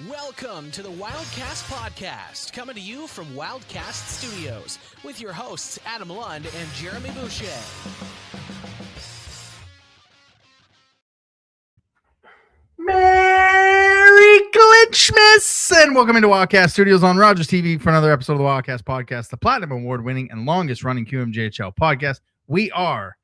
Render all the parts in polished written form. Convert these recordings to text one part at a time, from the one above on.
Welcome to the Wildcast podcast, coming to you from Wildcast Studios with your hosts Adam Lund and Jeremy Boucher. Merry CLINCHMAS and welcome into Wildcast Studios on Rogers TV for another episode of the Wildcast podcast, the Platinum Award-winning and longest-running QMJHL podcast. We are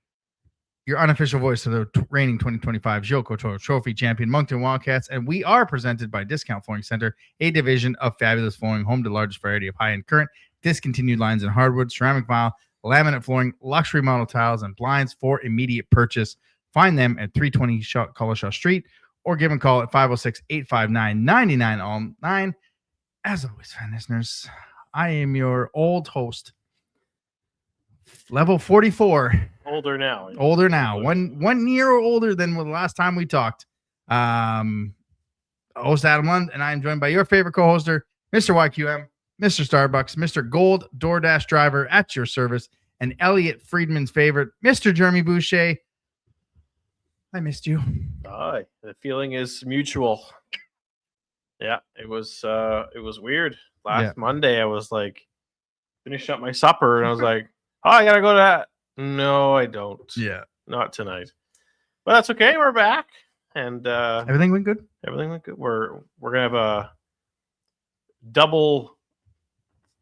your unofficial voice of the reigning 2025 Joko Trophy champion Moncton Wildcats, and we are presented by Discount Flooring Center, a division of Fabulous Flooring, home to the largest variety of high-end current, discontinued lines in hardwood, ceramic vinyl, laminate flooring, luxury model tiles, and blinds for immediate purchase. Find them at 320 Collishaw Street, or give them a call at 506-859-9909. As always, fan listeners, I am your old host, level 44. Older now. One year older than the last time we talked. Host Adam Lund, and I am joined by your favorite co-hoster, Mr. YQM, Mr. Starbucks, Mr. Gold DoorDash driver at your service, and Elliot Friedman's favorite, Mr. Jeremy Boucher. I missed you. The feeling is mutual. Yeah, it was weird. Last Monday, I was like, finished up my supper, and I was like, oh, I gotta go to that. No, I don't. Yeah. Not tonight. But that's okay. We're back. And everything went good? Everything went good. We're gonna have a double,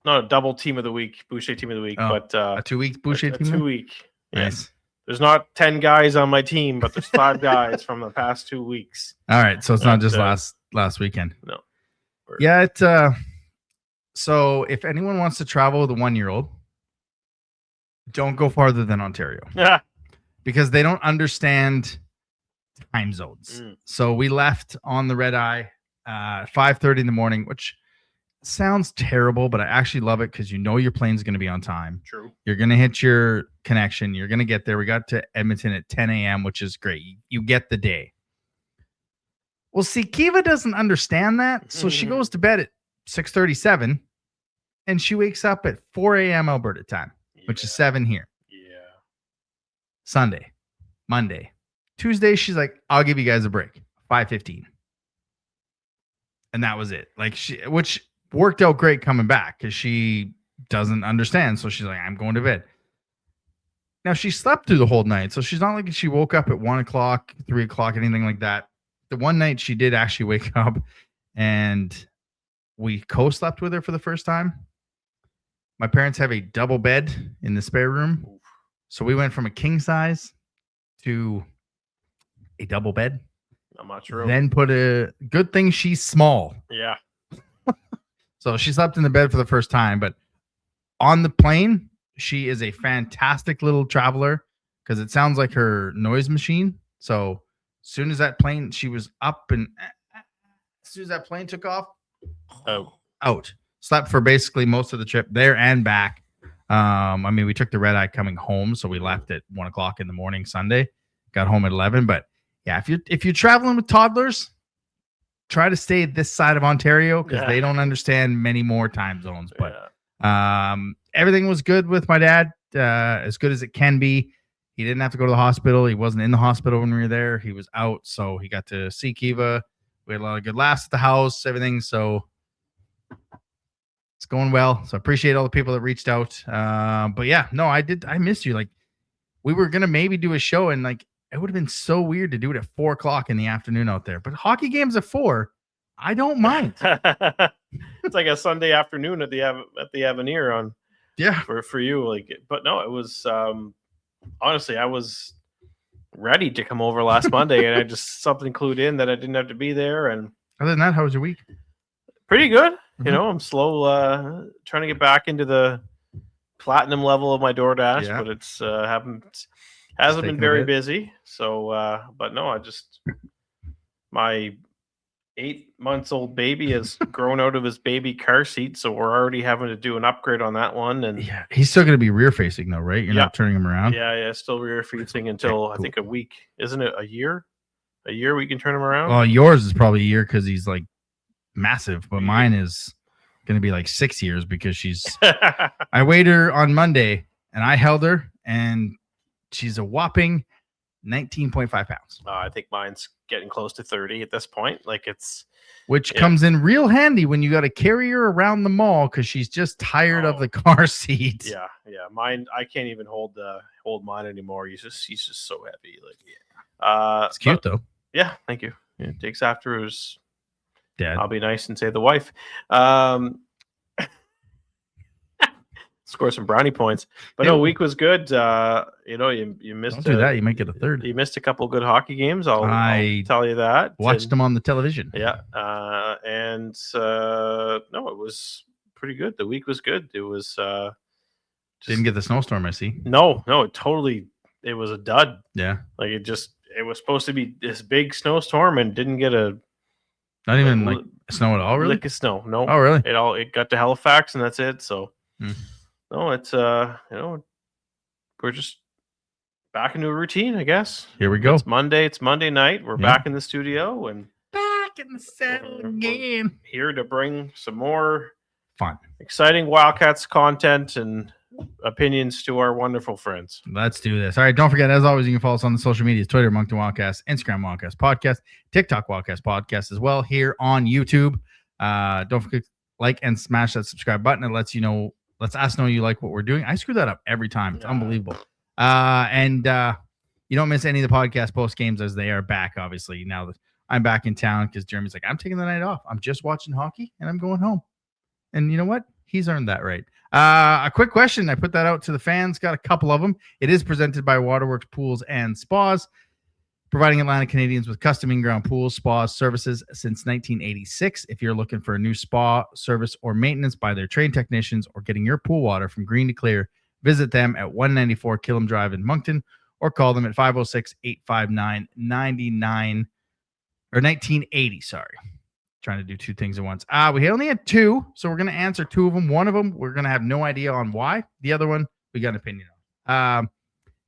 not a double team of the week, Boucher team of the week, but a 2-week Boucher team? 2 week. Nice. Yeah. There's not 10 guys on my team, but there's 5 guys from the past 2 weeks. All right. So it's not just last weekend. No. Yeah. So if anyone wants to travel with a 1-year-old, don't go farther than Ontario. Yeah. Because they don't understand time zones. So we left on the red eye 5:30 in the morning, which sounds terrible, but I actually love it because you know your plane's going to be on time. True. You're going to hit your connection. You're going to get there. We got to Edmonton at 10 a.m., which is great. You get the day. Well, see, Kiva doesn't understand that. So she goes to bed at 6:37 and she wakes up at 4 a.m. Alberta time, which is 7 here. Yeah. Sunday, Monday, Tuesday, she's like, I'll give you guys a break. 5:15. And that was it. Like which worked out great coming back because she doesn't understand. So she's like, I'm going to bed. Now she slept through the whole night. So she's not like she woke up at 1 o'clock, 3 o'clock, anything like that. The one night she did actually wake up and we co-slept with her for the first time. My parents have a double bed in the spare room. So we went from a king size to a double bed. Not much room. Then put a good thing she's small. Yeah. So she slept in the bed for the first time, but on the plane, she is a fantastic little traveler because it sounds like her noise machine. So as soon as that plane, she was up, and as soon as that plane took off, out. Slept for basically most of the trip there and back. I mean, we took the red eye coming home, so we left at 1 o'clock in the morning Sunday, got home at 11. But yeah, if you're traveling with toddlers, try to stay this side of Ontario because they don't understand many more time zones. But everything was good with my dad, as good as it can be. He didn't have to go to the hospital. He wasn't in the hospital when we were there. He was out, so he got to see Kiva. We had a lot of good laughs at the house, everything. So it's going well. So I appreciate all the people that reached out. But yeah, no, I missed you. Like we were going to maybe do a show and like, it would have been so weird to do it at 4 o'clock in the afternoon out there, but hockey games at 4, I don't mind. It's like a Sunday afternoon at the Avenir on. Yeah. For you. Like, but no, it was, honestly, I was ready to come over last Monday and I just something clued in that I didn't have to be there. And other than that, how was your week? Pretty good. Mm-hmm. You know, I'm slow, trying to get back into the platinum level of my DoorDash, but it's, hasn't been very busy. So, but no, my 8-month-old baby has grown out of his baby car seat. So we're already having to do an upgrade on that one. And yeah, he's still going to be rear facing though, right? You're not turning him around. Yeah. Still rear facing until I think a week. Isn't it a year? A year we can turn him around. Well, yours is probably a year because he's like massive, but mine is going to be like 6 years because she's, I weighed her on Monday and I held her and she's a whopping 19.5 pounds. I think mine's getting close to 30 at this point. Like which comes in real handy when you got to carry her around the mall because she's just tired of the car seat. Yeah. Mine, I can't even hold mine anymore. He's just so heavy. Like, it's cute though. Yeah, thank you. Yeah, it takes after his dad. I'll be nice and say the wife. Score some brownie points, but no, week was good. You missed. Don't do that. You might get a third. You missed a couple good hockey games. I'll tell you that. Watched them on the television. Yeah, no, it was pretty good. The week was good. It was. Didn't get the snowstorm. I see. No, it was a dud. Yeah, like it was supposed to be this big snowstorm and didn't get not even like snow at all. Really, lick of snow. No. Oh, really? It got to Halifax and that's it. So. No, it's we're just back into a routine, I guess. Here we go. It's Monday night. We're back in the studio and back in the saddle again. Here to bring some more fun, exciting Wildcats content and opinions to our wonderful friends. Let's do this. All right, don't forget, as always, you can follow us on the social medias: Twitter, Moncton Wildcast, Instagram, Wildcast Podcast, TikTok, Wildcast Podcast, as well here on YouTube. Don't forget, like and smash that subscribe button. It lets us know you like what we're doing. I screw that up every time. It's unbelievable. And you don't miss any of the podcast post games as they are back, obviously, now that I'm back in town, because Jeremy's like, I'm taking the night off. I'm just watching hockey and I'm going home. And you know what? He's earned that right. A quick question. I put that out to the fans. Got a couple of them. It is presented by Waterworks Pools and Spas, providing Atlantic Canadians with custom in-ground pools, spas, services since 1986. If you're looking for a new spa service or maintenance by their trained technicians or getting your pool water from green to clear, visit them at 194 Killam Drive in Moncton or call them at 506-859-1980. Sorry. Trying to do two things at once. We only had two, so we're going to answer two of them. One of them, we're going to have no idea on why. The other one, we got an opinion on.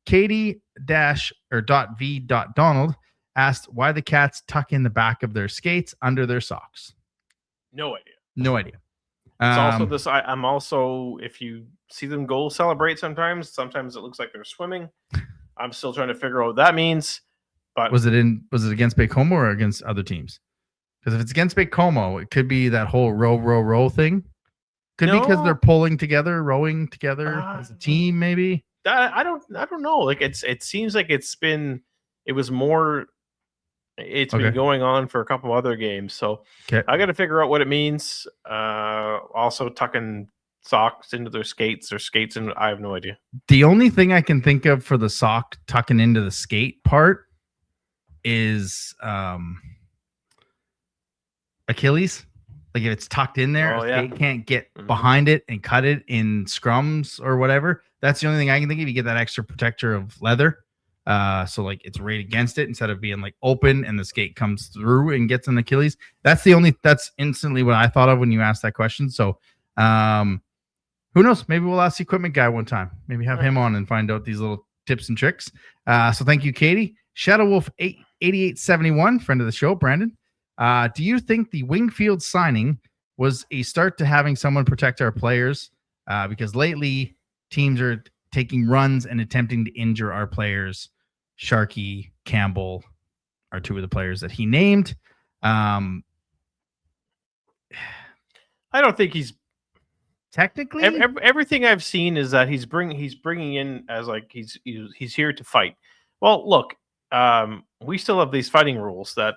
Katie-V.Donald asked why the cats tuck in the back of their skates under their socks. No idea. It's also this. I'm also, if you see them goal celebrate, sometimes it looks like they're swimming. I'm still trying to figure out what that means. But was it against Baie-Comeau or against other teams? Because if it's against Baie-Comeau, it could be that whole row thing. Could be because they're pulling together, rowing together as a team, maybe. I don't know. Like it seems like it's been going on for a couple other games. So I got to figure out what it means. Also tucking socks into their skates or skates, and I have no idea. The only thing I can think of for the sock tucking into the skate part is Achilles. Like if it's tucked in there, skate can't get behind it and cut it in scrums or whatever. That's the only thing I can think of. You get that extra protector of leather. So like it's right against it instead of being like open and the skate comes through and gets an Achilles. That's instantly what I thought of when you asked that question. So who knows? Maybe we'll ask the equipment guy one time. Maybe have him on and find out these little tips and tricks. So thank you, Katie. Shadow Wolf 8871, friend of the show, Brandon. Do you think the Wingfield signing was a start to having someone protect our players? Because lately teams are taking runs and attempting to injure our players. Sharkey, Campbell are two of the players that he named. I don't think he's technically. Everything I've seen is that he's bringing in as like he's here to fight. Well, look, we still have these fighting rules that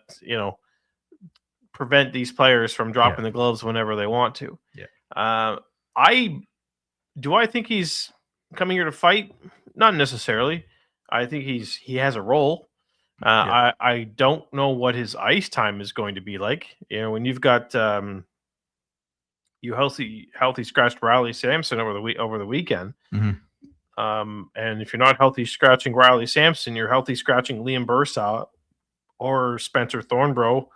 prevent these players from dropping the gloves whenever they want to. I think he's coming here to fight? Not necessarily. I think he has a role. I don't know what his ice time is going to be like. When you've got you healthy scratched Riley Sampson over the weekend. Mm-hmm. And if you're not healthy scratching Riley Sampson, you're healthy scratching Liam Bursaw or Spencer Thornborough.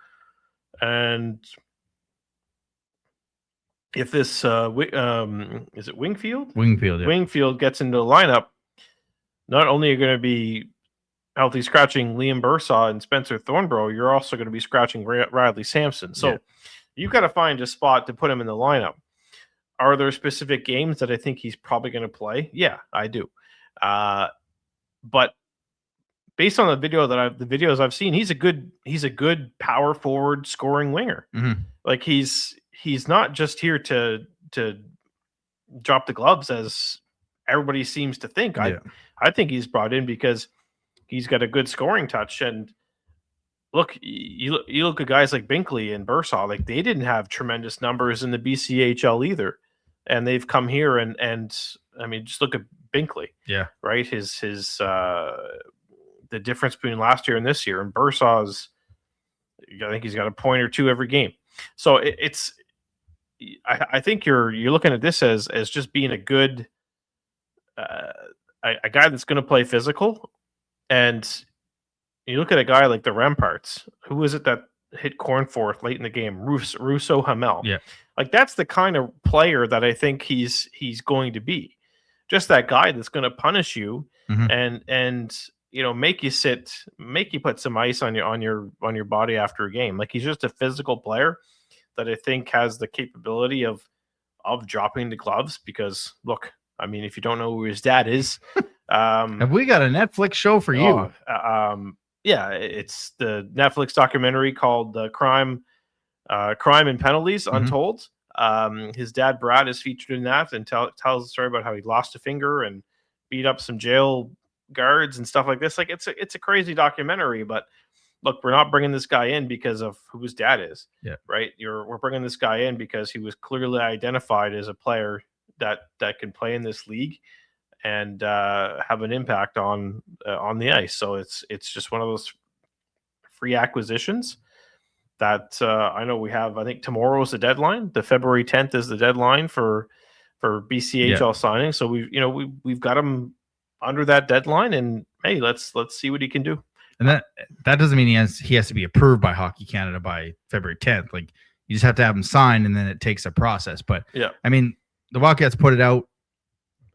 And if this is it Wingfield? Wingfield, yeah. Wingfield gets into the lineup, not only are you going to be healthy scratching Liam Bursaw and Spencer Thornborough, you're also going to be scratching Riley Sampson. So you've got to find a spot to put him in the lineup. Are there specific games that I think he's probably going to play? Yeah, I do. But based on the videos I've seen, he's a good power forward scoring winger. Mm-hmm. Like he's not just here to drop the gloves as everybody seems to think. Yeah. I think he's brought in because he's got a good scoring touch. And look, you look at guys like Binkley and Bursaw, like they didn't have tremendous numbers in the BCHL either, and they've come here and I mean, just look at Binkley. Yeah. Right. His the difference between last year and this year, and Bursaw's, I think he's got a point or two every game. So I think you're looking at this as just being a good a guy that's going to play physical. And you look at a guy like the Ramparts. Who was it that hit Cornforth late in the game? Russo Hamel. Yeah, like that's the kind of player that I think he's going to be. Just that guy that's going to punish you and make you sit, make you put some ice on your body after a game. Like he's just a physical player that I think has the capability of dropping the gloves. Because look, I mean, if you don't know who his dad is, have we got a Netflix show for you? Yeah, it's the Netflix documentary called Crime and Penalties Untold. His dad Brad is featured in that and tells the story about how he lost a finger and beat up some jail guards and stuff like this. Like it's a crazy documentary. But look, we're not bringing this guy in because of who his dad is. Yeah, right. We're bringing this guy in because he was clearly identified as a player that can play in this league and have an impact on the ice. So it's just one of those free acquisitions that I know we have. I think tomorrow's the deadline. The February 10th is the deadline for BCHL signing. So we've got him under that deadline, and hey, let's see what he can do. And that doesn't mean he has to be approved by Hockey Canada by February 10th. Like you just have to have him signed, and then it takes a process. But yeah, I mean, the Wildcats put it out,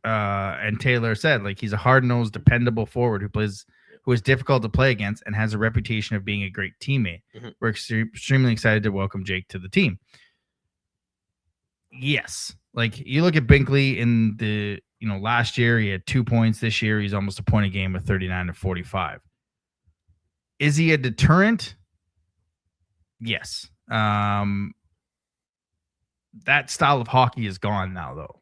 and Taylor said like he's a hard-nosed, dependable forward who is difficult to play against and has a reputation of being a great teammate. We're extremely excited to welcome Jake to the team. Yes, like you look at Binkley in the last year he had 2 points. This year he's almost a point a game with 39 to 45. Is he a deterrent? Yes. That style of hockey is gone now, though.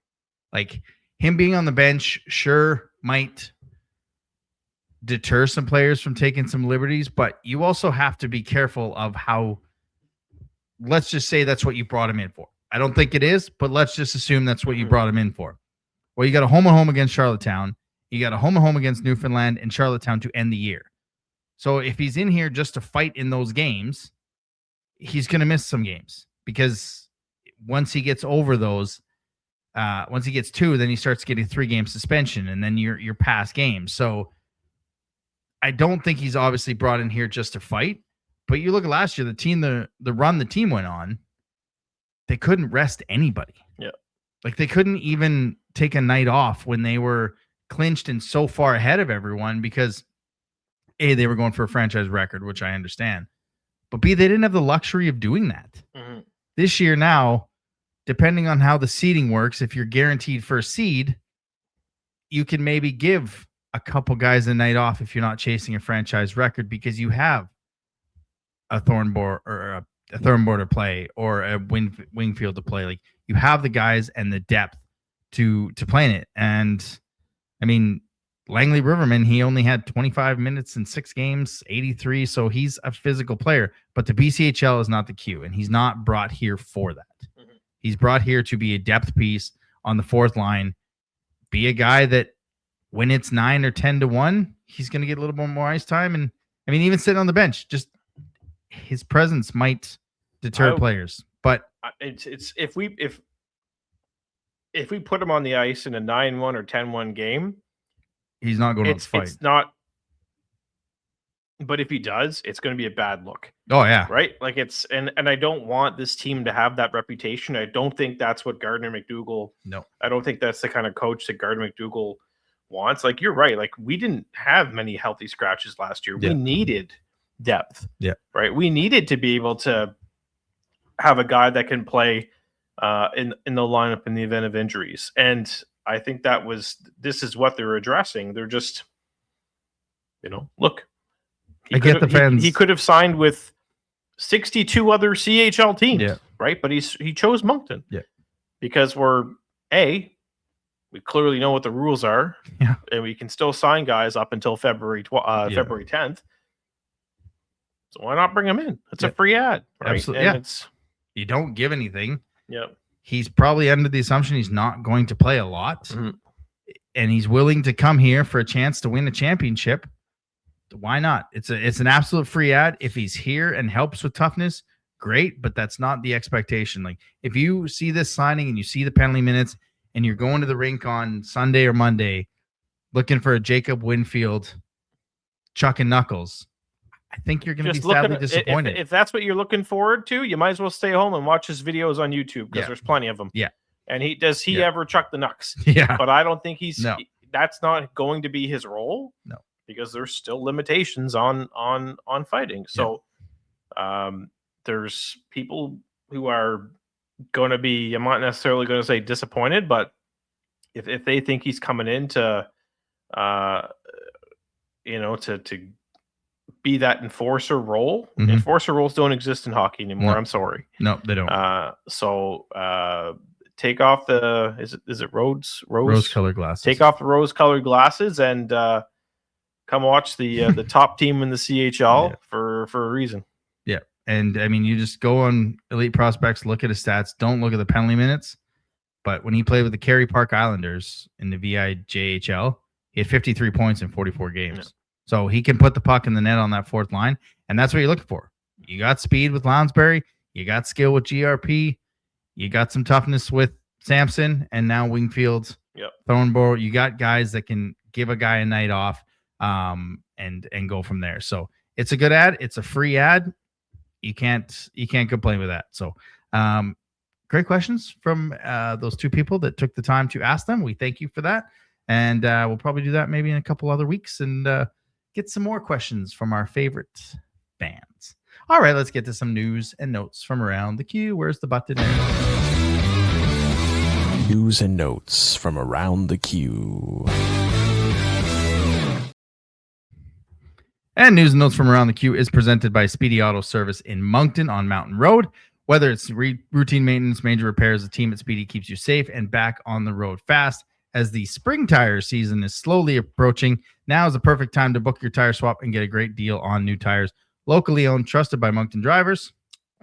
Like him being on the bench, sure, might deter some players from taking some liberties, but you also have to be careful of how. Let's just say that's what you brought him in for. I don't think it is, but let's just assume that's what you brought him in for. Well, you got a home and home against Charlottetown. You got a home and home against Newfoundland and Charlottetown to end the year. So if he's in here just to fight in those games, he's going to miss some games because once he gets over those, once he gets 2, then he starts getting 3-game suspension, and then you're past games. So I don't think he's obviously brought in here just to fight. But you look at last year, the team, the run the team went on, they couldn't rest anybody. Yeah, like they couldn't even take a night off when they were clinched and so far ahead of everyone because A, they were going for a franchise record, which I understand. But B, they didn't have the luxury of doing that. This year now, depending on how the seeding works, if you're guaranteed first seed, you can maybe give a couple guys a night off if you're not chasing a franchise record because you have a Thornborg or a Thornborg to play or a Wingfield to play. Like you have the guys and the depth to play in it. And I mean, Langley Riverman, he only had 25 minutes in 6 games, 83. So he's a physical player, but the BCHL is not the Q, and he's not brought here for that. He's brought here to be a depth piece on the 4th line, be a guy that when it's 9 or 10 to 1, he's going to get a little bit more ice time. And I mean, even sitting on the bench, just his presence might deter players. But it's if we put him on the ice in a 9-1 or 10-1 game, he's not going to fight. It's not. But if he does, it's going to be a bad look. Oh yeah, right. Like it's and I don't want this team to have that reputation. I don't think that's what Gardner McDougall. No, I don't think that's the kind of coach that Gardner McDougall wants. Like you're right. Like we didn't have many healthy scratches last year. Yeah. We needed depth. Yeah. Right. We needed to be able to have a guy that can play in the lineup in the event of injuries. And I think this is what they're addressing. They're just look, I get the fans. He could have signed with 62 other CHL teams, right? But he chose Moncton, because we clearly know what the rules are, and we can still sign guys up until February 10th. So why not bring him in? It's a free ad, right? Absolutely. And you don't give anything. Yep. He's probably under the assumption he's not going to play a lot, and he's willing to come here for a chance to win a championship. Why not? It's an absolute free ad. If he's here and helps with toughness, great, but that's not the expectation. Like, if you see this signing and you see the penalty minutes and you're going to the rink on Sunday or Monday looking for a Jacob Winfield chuck and knuckles, I think you're going to be sadly disappointed. If that's what you're looking forward to, you might as well stay home and watch his videos on YouTube, because there's plenty of them. Yeah. And he ever chuck the knucks? Yeah. But I don't think that's not going to be his role. No. Because there's still limitations on fighting. So there's people who are going to be, I'm not necessarily going to say disappointed, but if they think he's coming in to be that enforcer role, enforcer roles don't exist in hockey anymore. I'm sorry. No, they don't. So take off the, is it rose colored glasses. Take off the rose colored glasses and come watch the top team in the CHL for a reason. Yeah. And I mean, you just go on Elite Prospects, look at his stats, don't look at the penalty minutes. But when he played with the Kerry Park Islanders in the VIJHL, he had 53 points in 44 games. Yeah. So he can put the puck in the net on that fourth line. And that's what you're looking for. You got speed with Lounsbury. You got skill with GRP. You got some toughness with Sampson. And now Wingfield, Thornborough. You got guys that can give a guy a night off. And go from there. So it's a good ad. It's a free ad. You can't complain with that. So, great questions from those two people that took the time to ask them. We thank you for that. And we'll probably do that maybe in a couple other weeks and get some more questions from our favorite fans. All right, let's get to some news and notes from around the queue. Where's the button? News and notes from around the queue. And news and notes from around the queue is presented by Speedy Auto Service in Moncton on Mountain Road. Whether it's routine maintenance, major repairs, the team at Speedy keeps you safe and back on the road fast. As the spring tire season is slowly approaching, now is the perfect time to book your tire swap and get a great deal on new tires. Locally owned, trusted by Moncton drivers.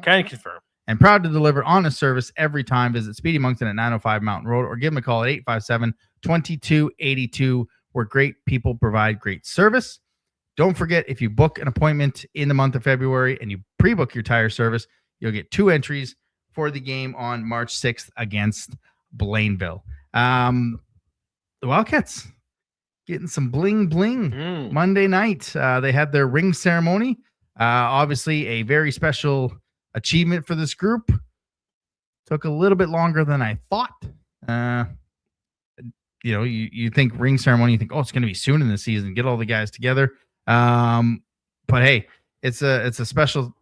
Can confirm. And proud to deliver honest service every time. Visit Speedy Moncton at 905 Mountain Road or give them a call at 857-2282, where great people provide great service. Don't forget, if you book an appointment in the month of February and you pre-book your tire service, you'll get 2 entries for the game on March 6th against Blainville. The Wildcats getting some bling bling Monday night. They had their ring ceremony. Obviously, a very special achievement for this group. Took a little bit longer than I thought. You think ring ceremony, you think, oh, it's going to be soon in the season. Get all the guys together. But hey, it's a special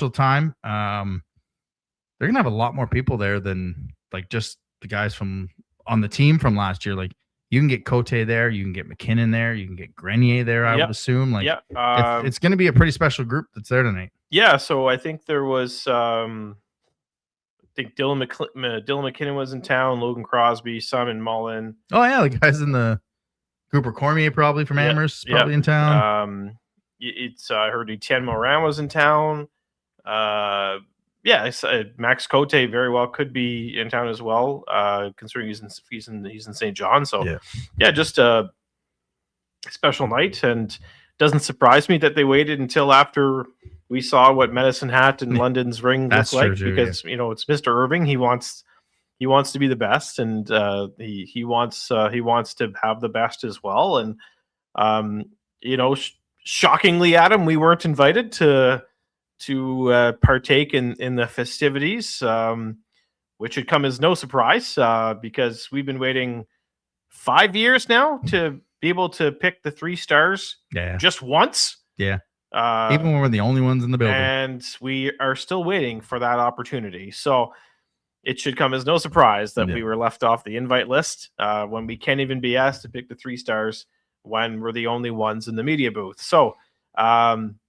time. They're gonna have a lot more people there than like just the guys from on the team from last year. Like, you can get Cote there, you can get McKinnon there, you can get Grenier there. I would assume. Like, it's gonna be a pretty special group that's there tonight. Yeah. So I think there was, I think Dylan McKinnon was in town, Logan Crosby, Simon Mullen. Oh yeah, the guys in the Cooper Cormier probably from Amherst, probably in town. I heard Etienne Morin was in town. Max Cote very well could be in town as well, considering he's in St. John. So just a special night, and doesn't surprise me that they waited until after we saw what Medicine Hat and London's ring looks like, because it's Mr. Irving. He wants to be the best, and he wants to have the best as well. And shockingly, Adam, we weren't invited to partake in the festivities, which should come as no surprise, because we've been waiting 5 years now to be able to pick the 3 stars just once. Yeah. Even when we're the only ones in the building. And we are still waiting for that opportunity. So it should come as no surprise that we were left off the invite list when we can't even be asked to pick the 3 stars when we're the only ones in the media booth. So I'm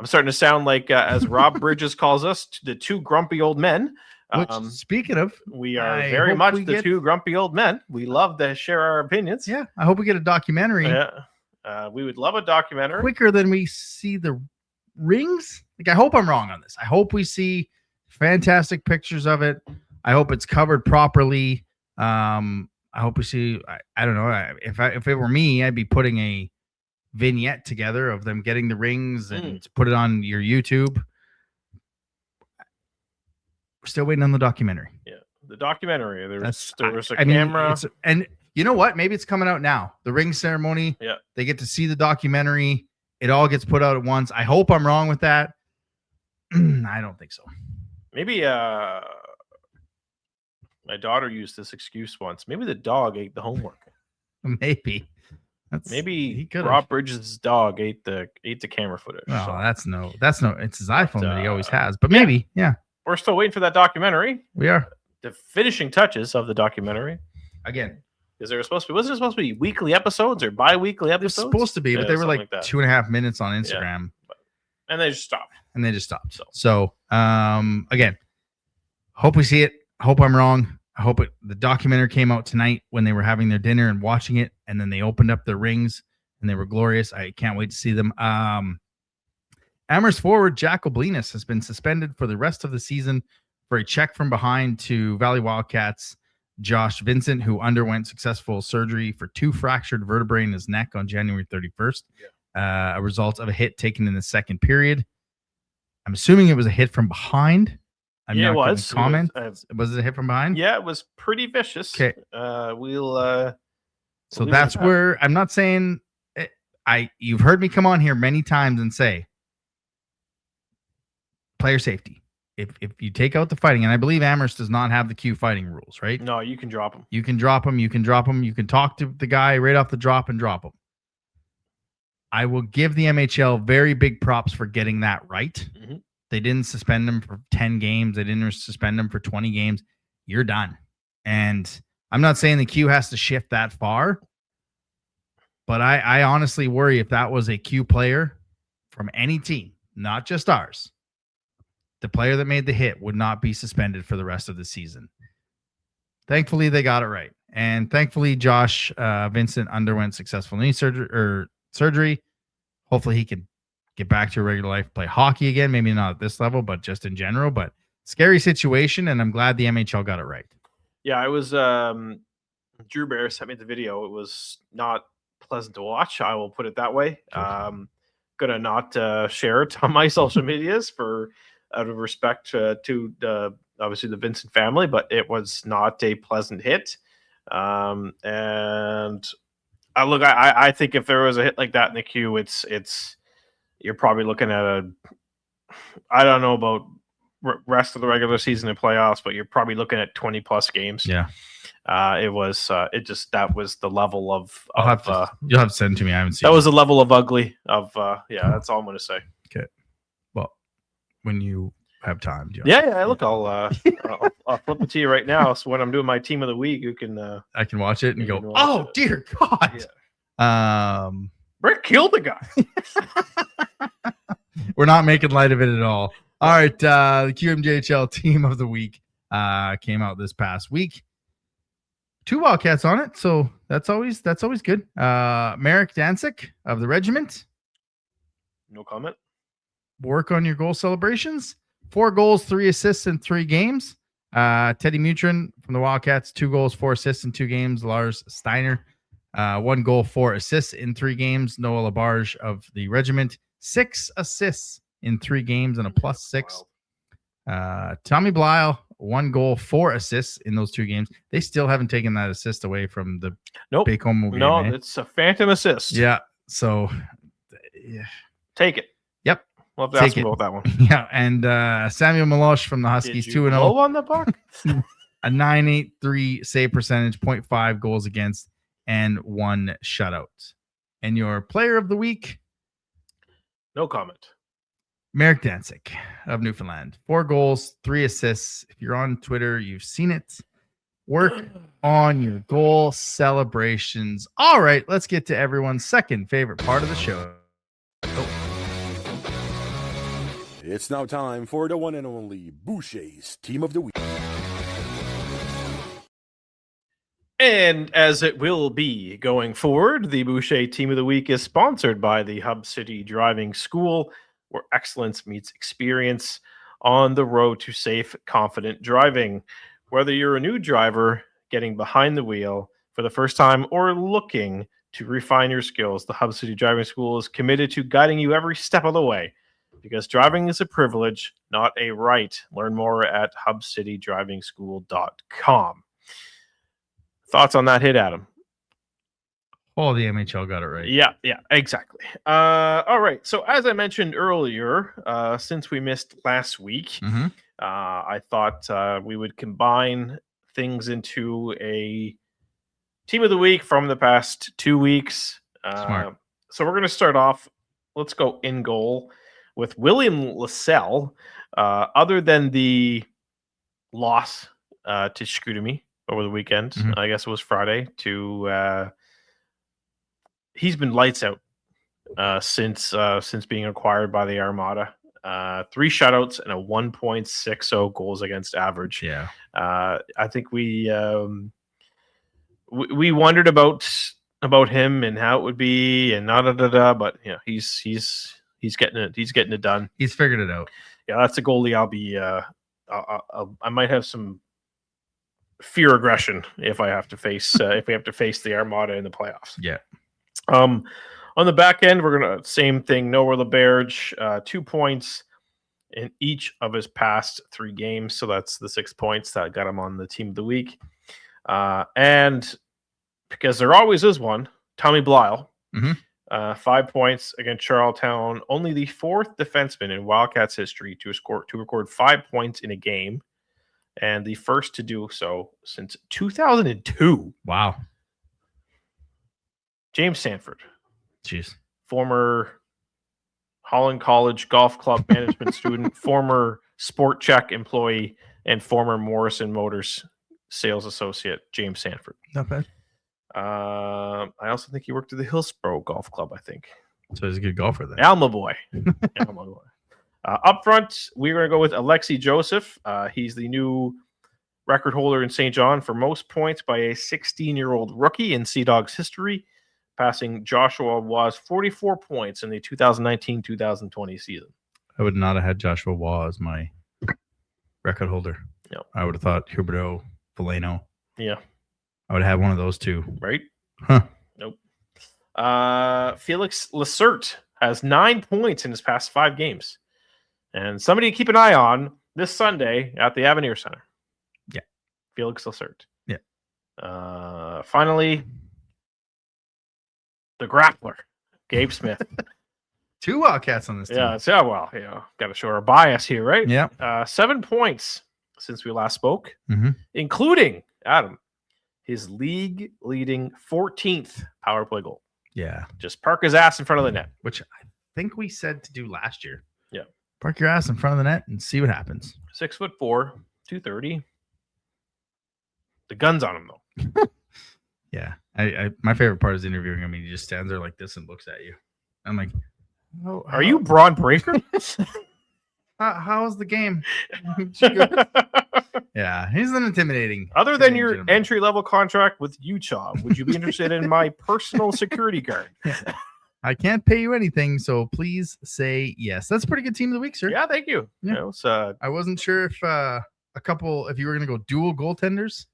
starting to sound like, as Rob Bridges calls us, the two grumpy old men. Which, speaking of, we are very much the two grumpy old men. We love to share our opinions. Yeah, I hope we get a documentary. Yeah, we would love a documentary quicker than we see the rings. Like, I hope I'm wrong on this. I hope we see fantastic pictures of it. I hope it's covered properly. I hope we see. I don't know. If it were me, I'd be putting a vignette together of them getting the rings and put it on your YouTube. We're still waiting on the documentary. Yeah, the documentary. There was a camera. And you know what? Maybe it's coming out now. The ring ceremony. Yeah. They get to see the documentary. It all gets put out at once. I hope I'm wrong with that. I don't think so. Maybe my daughter used this excuse once. Maybe the dog ate the homework. Maybe. Maybe Rob Bridges' dog ate the camera footage. No, so. That's no. It's his iPhone that he always has. But maybe, yeah. We're still waiting for that documentary. We are. The finishing touches of the documentary. Again. Wasn't it supposed to be weekly episodes or bi-weekly episodes? It was supposed to be, but they were like 2.5 minutes on Instagram. Yeah. And they just stopped. So again, hope we see it. Hope I'm wrong. I hope the documentary came out tonight when they were having their dinner and watching it, and then they opened up their rings and they were glorious. I can't wait to see them. Amherst forward Jack Oblinus has been suspended for the rest of the season for a check from behind to Valley Wildcats Josh Vincent, who underwent successful surgery for 2 fractured vertebrae in his neck on January 31st, a result of a hit taken in the second period. I'm assuming it was a hit from behind. I'm not going to comment. Was it a hit from behind? Yeah, it was pretty vicious. Okay. So that's where I'm not saying you've heard me come on here many times and say player safety. If you take out the fighting, and I believe Amherst does not have the Q fighting rules, right? No, you can drop them. You can drop them. You can talk to the guy right off the drop and drop him. I will give the MHL very big props for getting that right. Mm-hmm. They didn't suspend him for 10 games. They didn't suspend him for 20 games. You're done. And I'm not saying the Q has to shift that far, but I honestly worry if that was a Q player from any team, not just ours, the player that made the hit would not be suspended for the rest of the season. Thankfully, they got it right. And thankfully, Josh Vincent underwent successful knee surgery. Hopefully, he can get back to regular life, play hockey again. Maybe not at this level, but just in general. But scary situation, and I'm glad the MHL got it right. Yeah, I was Drew Bear sent me the video. It was not pleasant to watch. I will put it that way. Gonna not share it on my social medias out of respect to obviously the Vincent family, but it was not a pleasant hit. And I think if there was a hit like that in the queue, it's you're probably looking at I don't know about rest of the regular season and playoffs, but you're probably looking at 20 plus games. Yeah. That was the level of you'll have to send it to me. I haven't seen that was the level of ugly of that's all I'm going to say. Okay. Well, when you have time, Josh. Yeah. Look, I'll flip it to you right now. So when I'm doing my team of the week, you can I can watch it and go, oh dear God. Yeah. Brett killed the guy. We're not making light of it at all. All right, the QMJHL Team of the Week came out this past week. 2 Wildcats on it, so that's always good. Merrick Dansick of the regiment. No comment. Work on your goal celebrations. 4 goals, 3 assists in 3 games. Teddy Mutrin from the Wildcats, 2 goals, 4 assists in 2 games. Lars Steiner, 1 goal, 4 assists in 3 games. Noah Labarge of the regiment, 6 assists in 3 games and a +6. Tommy Blyle, 1 goal, 4 assists in those 2 games. They still haven't taken that assist away from the big home movie. No, it's a phantom assist. Yeah. So take it. Yep. We'll have to ask him about that one. Yeah. And Samuel Malosh from the Huskies, 2-0 on the puck. A .983 save percentage, 0.5 goals against, and 1 shutout. And your player of the week? No comment. Merrick Dansick of Newfoundland. 4 goals, 3 assists. If you're on Twitter, you've seen it. Work on your goal celebrations. All right, let's get to everyone's second favorite part of the show. It's now time for the one and only Boucher's Team of the Week. And as it will be going forward, the Boucher Team of the Week is sponsored by the Hub City Driving School, where excellence meets experience on the road to safe, confident driving. Whether you're a new driver getting behind the wheel for the first time or looking to refine your skills, the Hub City Driving School is committed to guiding you every step of the way, because driving is a privilege, not a right. Learn more at hubcitydrivingschool.com. Thoughts on that hit, Adam? Oh, the MHL got it right. Yeah, exactly. All right. So as I mentioned earlier, since we missed last week, I thought we would combine things into a Team of the Week from the past 2 weeks. Smart. So we're going to start off. Let's go in goal with William Lassell. Other than the loss to Chicoutimi over the weekend, I guess it was Friday, to he's been lights out since being acquired by the Armada. 3 shutouts and a 1.60 goals against average. Yeah. I think we wondered about him and how it would be and but you know, he's getting it done. He's figured it out. Yeah, that's a goalie. I might have some fear aggression if I have to face if we have to face the Armada in the playoffs. Yeah. On the back end, we're gonna same thing. Noah LeBerge, 2 points in each of his past 3 games, so that's the 6 points that got him on the Team of the Week. And because there always is one, Tommy Blyle, 5 points against Charlottetown. Only the 4th defenseman in Wildcats history to record 5 points in a game, and the first to do so since 2002. Wow. James Sanford. Jeez. Former Holland College Golf Club management student, former Sport Check employee, and former Morrison Motors sales associate, James Sanford. Not bad. I also think he worked at the Hillsborough Golf Club, I think. So he's a good golfer then. Alma boy. Alma boy. Up front, we're going to go with Alexi Joseph. He's the new record holder in St. John for most points by a 16-year-old rookie in Sea Dogs history, passing Joshua Wa's 44 points in the 2019-2020 season. I would not have had Joshua Waugh as my record holder. No. I would have thought Huberdeau, Valeno. Yeah. I would have had one of those two. Right? Huh. Nope. Felix Lessert has 9 points in his past 5 games. And somebody to keep an eye on this Sunday at the Avenir Center. Yeah. Felix Lessert. Yeah. Finally, the grappler, Gabe Smith. 2 Wildcats on this team. Yeah, well, got to show our bias here, right? Yeah. 7 points since we last spoke, including, Adam, his league-leading 14th power play goal. Yeah. Just park his ass in front of the net. Which I think we said to do last year. Yeah. Park your ass in front of the net and see what happens. 6'4", 230. The gun's on him, though. Yeah. I my favorite part is interviewing him. He just stands there like this and looks at you. I'm like, oh, are you Braun Breaker? How's the game? Yeah, he's an intimidating. Other than your entry-level contract with Utah, would you be interested in my personal security guard? I can't pay you anything, so please say yes. That's a pretty good Team of the Week, sir. Yeah, thank you. Yeah. I wasn't sure if if you were going to go dual goaltenders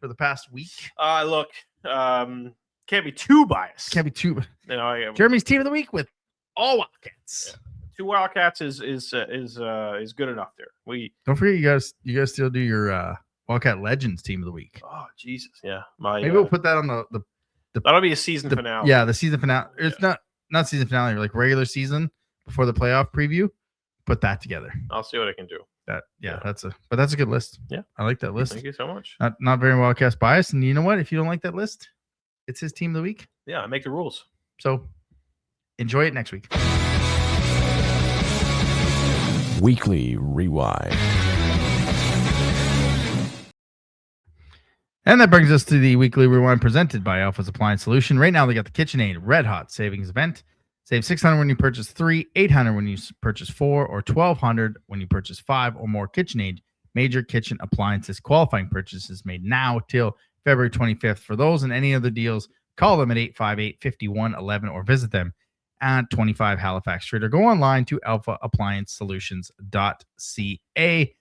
for the past week. Look, can't be too biased. Can't be too. Jeremy's Team of the Week with all Wildcats. Yeah. 2 Wildcats is good enough there. We don't forget you guys still do your Wildcat Legends Team of the Week. Oh Jesus, yeah. Maybe we'll put that on the that'll be a season finale. Yeah, the season finale. It's not season finale, like regular season before the playoff preview. Put that together. I'll see what I can do. That's a good list. Yeah, I like that list. Thank you so much. Not very Wildcats biased, and you know what? If you don't like that list, it's his Team of the Week. Yeah, I make the rules. So enjoy it next week. Weekly Rewind. And that brings us to the weekly rewind presented by Alphas Appliance Solutions. Right now, they got the KitchenAid Red Hot Savings Event. Save $600 when you purchase 3, $800 when you purchase 4, or $1,200 when you purchase 5 or more KitchenAid major kitchen appliances. Qualifying purchases made now till February 25th. For those and any other deals, call them at 858-5111 or visit them at 25 Halifax Street or go online to alphaappliancesolutions.ca.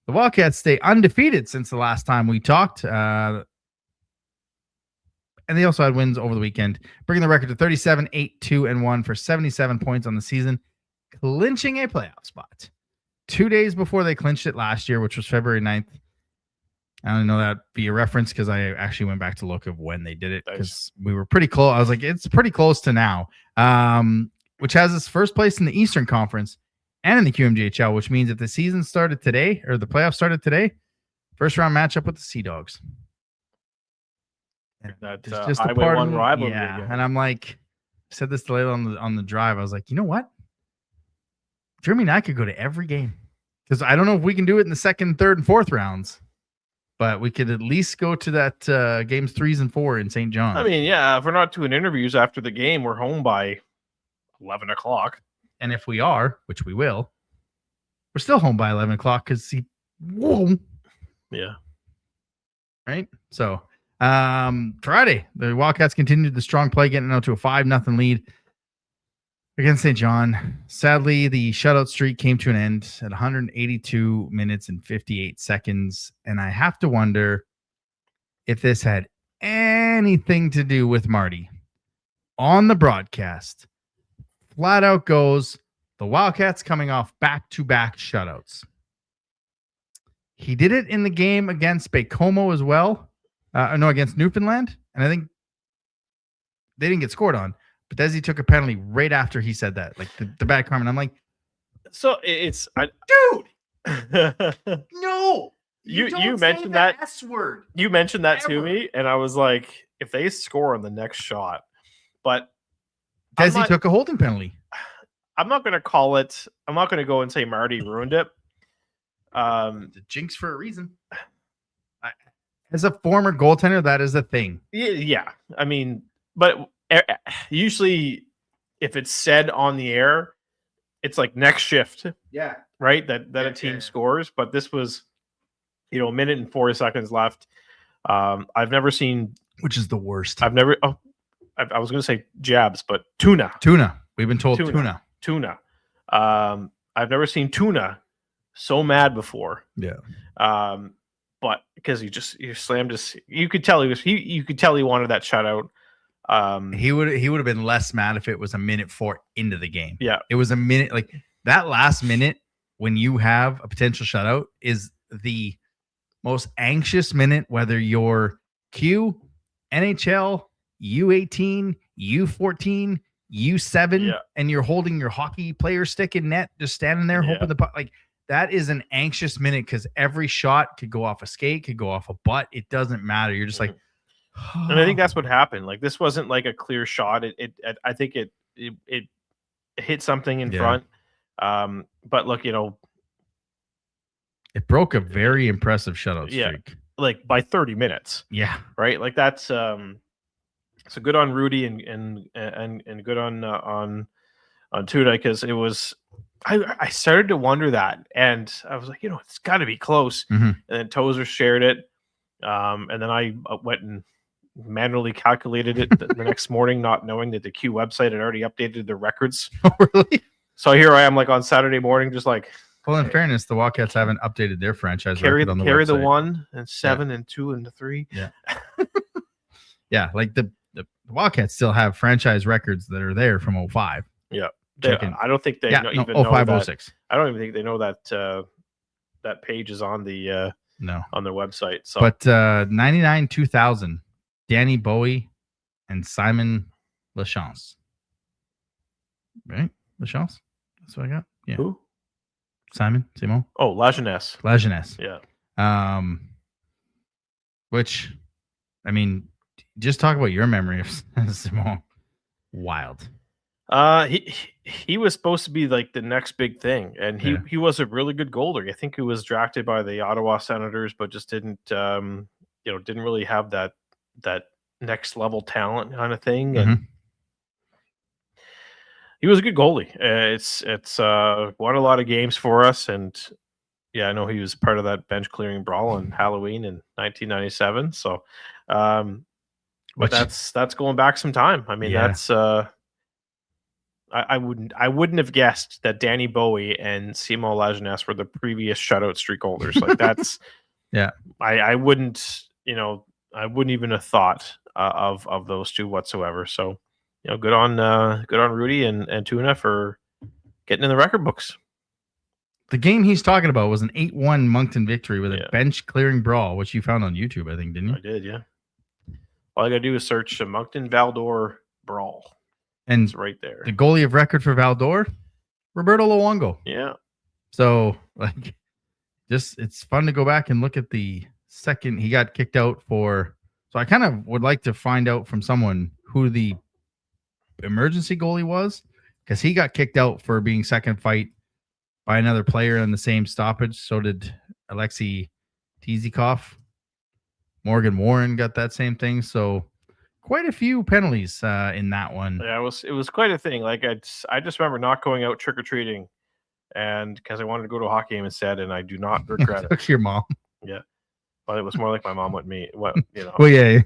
The Wildcats stay undefeated since the last time we talked. And they also had wins over the weekend, bringing the record to 37, 8, 2, and 1 for 77 points on the season, clinching a playoff spot. 2 days before they clinched it last year, which was February 9th. I don't know that be a reference because I actually went back to look of when they did it because we were pretty close. I was like, it's pretty close to now, which has its first place in the Eastern Conference and in the QMJHL, which means if the season started today or the playoffs started today, first round matchup with the Sea Dogs. That's just a Highway part 1 of rivalry. Yeah, and I'm like, I said this to Layla on the drive. I was like, you know what? Jeremy and I could go to every game because I don't know if we can do it in the second, third, and fourth rounds, but we could at least go to that games 3 and 4 in St. John. I mean, yeah, if we're not doing interviews after the game, we're home by 11 o'clock. And if we are, which we will, we're still home by 11 o'clock because whoa. Yeah. Right. So Friday, the Wildcats continued the strong play, getting out to a 5-0 lead against St. John. Sadly, the shutout streak came to an end at 182 minutes and 58 seconds. And I have to wonder if this had anything to do with Marty. On the broadcast, flat out goes, the Wildcats coming off back-to-back shutouts. He did it in the game against Baie-Comeau as well. Against Newfoundland. And I think they didn't get scored on. But Desi took a penalty right after he said that. Like the bad karma. And I'm like, so it's dude. No. You mentioned that S word. You mentioned that ever. to me, and I was like, if they score on the next shot, but Desi took a holding penalty. I'm not going to call it. I'm not going to go and say Marty ruined it. It's a jinx for a reason. As a former goaltender, that is a thing. Yeah. I mean, but usually if it's said on the air, it's like next shift. Yeah. Right. That a team scores. But this was, a minute and 4 seconds left. I've never seen. Which is the worst. I was going to say jabs, but tuna. We've been told tuna. I've never seen tuna so mad before. Yeah. But because you slammed his, you could tell he wanted that shutout. He would have been less mad if it was a minute 4 into the game. Yeah. It was a minute, like that last minute when you have a potential shutout is the most anxious minute, whether you're Q, NHL, U18, U14, U7, and you're holding your hockey player stick in net, just standing there hoping the puck, like that is an anxious minute because every shot could go off a skate, could go off a butt. It doesn't matter. You're just like, and I think that's what happened. Like this wasn't like a clear shot. I think it hit something in front. But look, it broke a very impressive shutout streak. Like by 30 minutes. Yeah. Right. Like that's so good on Rudy and good on Tuna, because it was. I started to wonder that, and I was like, it's got to be close. Mm-hmm. And then Tozer shared it, and then I went and manually calculated it the next morning, not knowing that the Q website had already updated the records. Oh, really? So here I am, like on Saturday morning, just like. Well, in fairness, the Wildcats haven't updated their franchise record on the carry website. The 1 and 7 and 2 and the 3. Yeah. Yeah, like the Wildcats still have franchise records that are there from 05. Yeah. I don't think they even 05, know 06. I don't even think they know that that page is on the on their website. So, but 99 2000, Danny Bowie and Simon Lachance. Right, Lachance. That's what I got. Yeah. Who? Simon. Oh, Lajeunesse. Yeah. Which, I mean, just talk about your memory of Simon. Wild. He was supposed to be like the next big thing, and he was a really good goalie. I think he was drafted by the Ottawa Senators, but just didn't didn't really have that next level talent kind of thing. And he was a good goalie. It's won a lot of games for us. And yeah, I know he was part of that bench clearing brawl on Halloween in 1997. So, but that's going back some time. I mean, that's I wouldn't have guessed that Danny Bowie and Simon Lajeunesse were the previous shutout streak holders. Like that's I wouldn't even have thought of those two whatsoever. So, good on Rudy and Tuna for getting in the record books. The game he's talking about was an 8-1 Moncton victory with a bench clearing brawl, which you found on YouTube, I think, didn't you? I did, yeah. All I got to do is search Moncton Val-d'Or brawl. And it's right there. The goalie of record for Val-d'Or, Roberto Luongo. Yeah. So, it's fun to go back and look at the second he got kicked out for. So I kind of would like to find out from someone who the emergency goalie was, because he got kicked out for being second fight by another player in the same stoppage. So did Alexei Tizikov. Morgan Warren got that same thing. So quite a few penalties in that one. Yeah, it was quite a thing. Like I just remember not going out trick or treating, and because I wanted to go to a hockey game instead, and I do not regret it. Took your mom. Yeah, but it was more like my mom with me. Well, Well, yeah.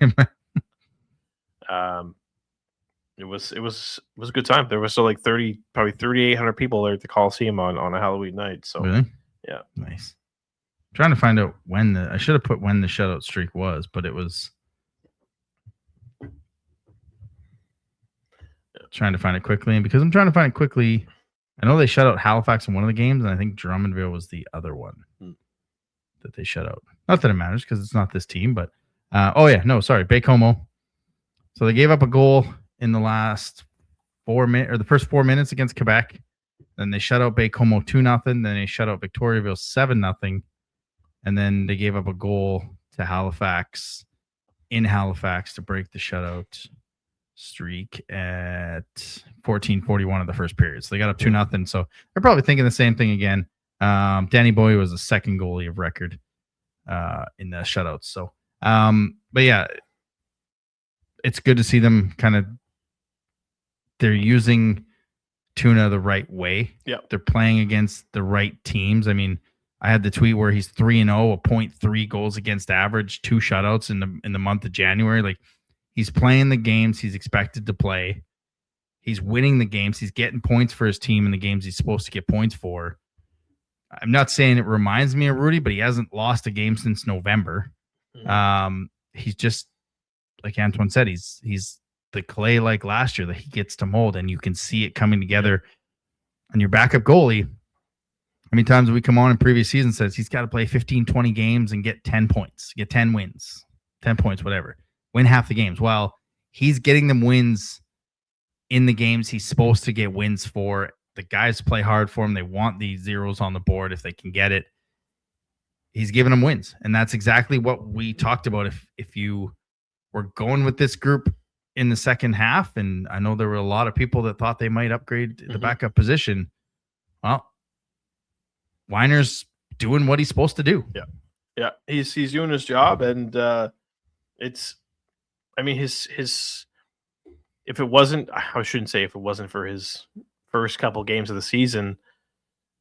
It was a good time. There was still like probably 3,800 people there at the Coliseum on a Halloween night. So really, yeah, nice. I'm trying to find out I should have put when the shutout streak was, but it was. Trying to find it quickly, and because I'm trying to find it quickly, I know they shut out Halifax in one of the games, and I think Drummondville was the other one that they shut out. Not that it matters because it's not this team, but Baie-Comeau. So they gave up a goal in the last 4 minutes, or the first 4 minutes against Quebec. Then they shut out Baie-Comeau 2-0. Then they shut out Victoriaville 7-0, and then they gave up a goal to Halifax in Halifax to break the shutout streak at 14:41 of the first period. So they got up 2-0. So they're probably thinking the same thing again. Danny Bowie was the second goalie of record in the shutouts. So, but yeah, it's good to see them they're using Tuna the right way. Yeah. They're playing against the right teams. I mean, I had the tweet where he's 3-0, a 0.3 goals against average, 2 shutouts in the month of January. Like, he's playing the games he's expected to play. He's winning the games. He's getting points for his team in the games he's supposed to get points for. I'm not saying it reminds me of Rudy, but he hasn't lost a game since November. He's just, like Antoine said, he's the clay like last year that he gets to mold, and you can see it coming together. And your backup goalie, how many times have we come on in previous seasons says he's got to play 15, 20 games and get 10 points, get 10 wins, 10 points, whatever. Win half the games. Well, he's getting them wins in the games he's supposed to get wins for. The guys play hard for him. They want these zeros on the board if they can get it. He's giving them wins. And that's exactly what we talked about. If you were going with this group in the second half, and I know there were a lot of people that thought they might upgrade the backup position. Well, Weiner's doing what he's supposed to do. Yeah. Yeah. He's doing his job, and it's, I mean, his if it wasn't, I shouldn't say if it wasn't for his first couple games of the season,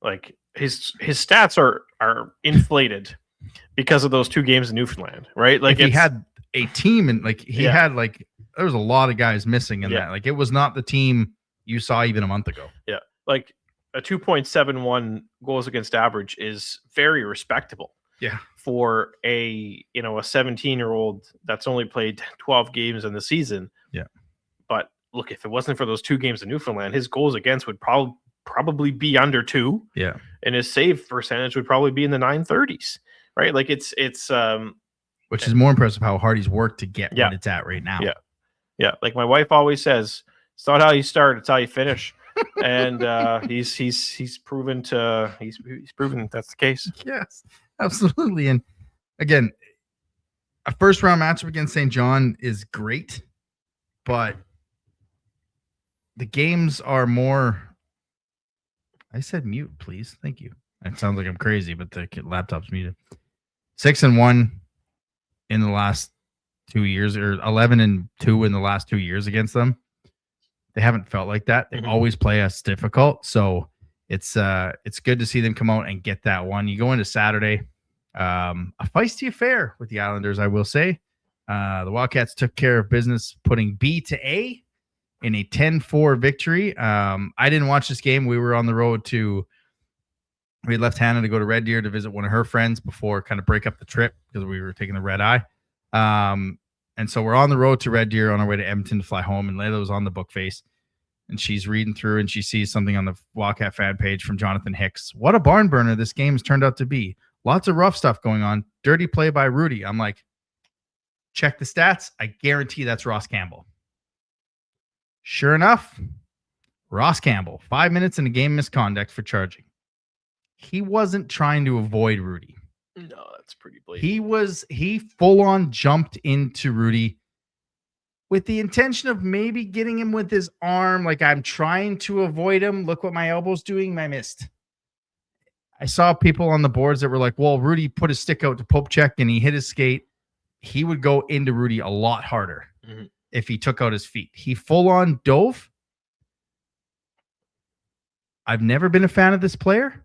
like his stats are inflated because of those 2 games in Newfoundland, right? Like, if he had a team, and like he had like, there was a lot of guys missing in that. Like, it was not the team you saw even a month ago. Yeah. Like a 2.71 goals against average is very respectable. Yeah. For a 17-year-old that's only played 12 games in the season. Yeah. But look, if it wasn't for those 2 games in Newfoundland, his goals against would probably be under 2. Yeah. And his save percentage would probably be in the 930s. Right? Like it's which is more impressive how hard he's worked to get what it's at right now. Yeah. Yeah. Like my wife always says, it's not how you start, it's how you finish. And he's proven that's the case. Yes. Absolutely. And again, a first round matchup against St. John is great, but the games are more. I said mute, please. Thank you. It sounds like I'm crazy, but the laptop's muted. 6-1. in the last 2 years, or 11-2 in the last 2 years against them. They haven't felt like that. They always play us difficult. So it's good to see them come out and get that one. You go into Saturday, a feisty affair with the Islanders, I will say. The Wildcats took care of business, putting B to A in a 10-4 victory. I didn't watch this game. We were on the road we had left Hannah to go to Red Deer to visit one of her friends before kind of break up the trip because we were taking the red eye. And so we're on the road to Red Deer on our way to Edmonton to fly home, and Layla was on the book face, and she's reading through, and she sees something on the Wildcat fan page from Jonathan Hicks. What a barn burner this game has turned out to be. Lots of rough stuff going on. Dirty play by Rudy. I'm like, check the stats. I guarantee that's Ross Campbell. Sure enough, Ross Campbell, 5 minutes in a game misconduct for charging. He wasn't trying to avoid Rudy. No, that's pretty blatant. He full on jumped into Rudy with the intention of maybe getting him with his arm. Like, I'm trying to avoid him. Look what my elbow's doing. I missed. I saw people on the boards that were like, well, Rudy put his stick out to poke check and he hit his skate. He would go into Rudy a lot harder if he took out his feet. He full on dove. I've never been a fan of this player.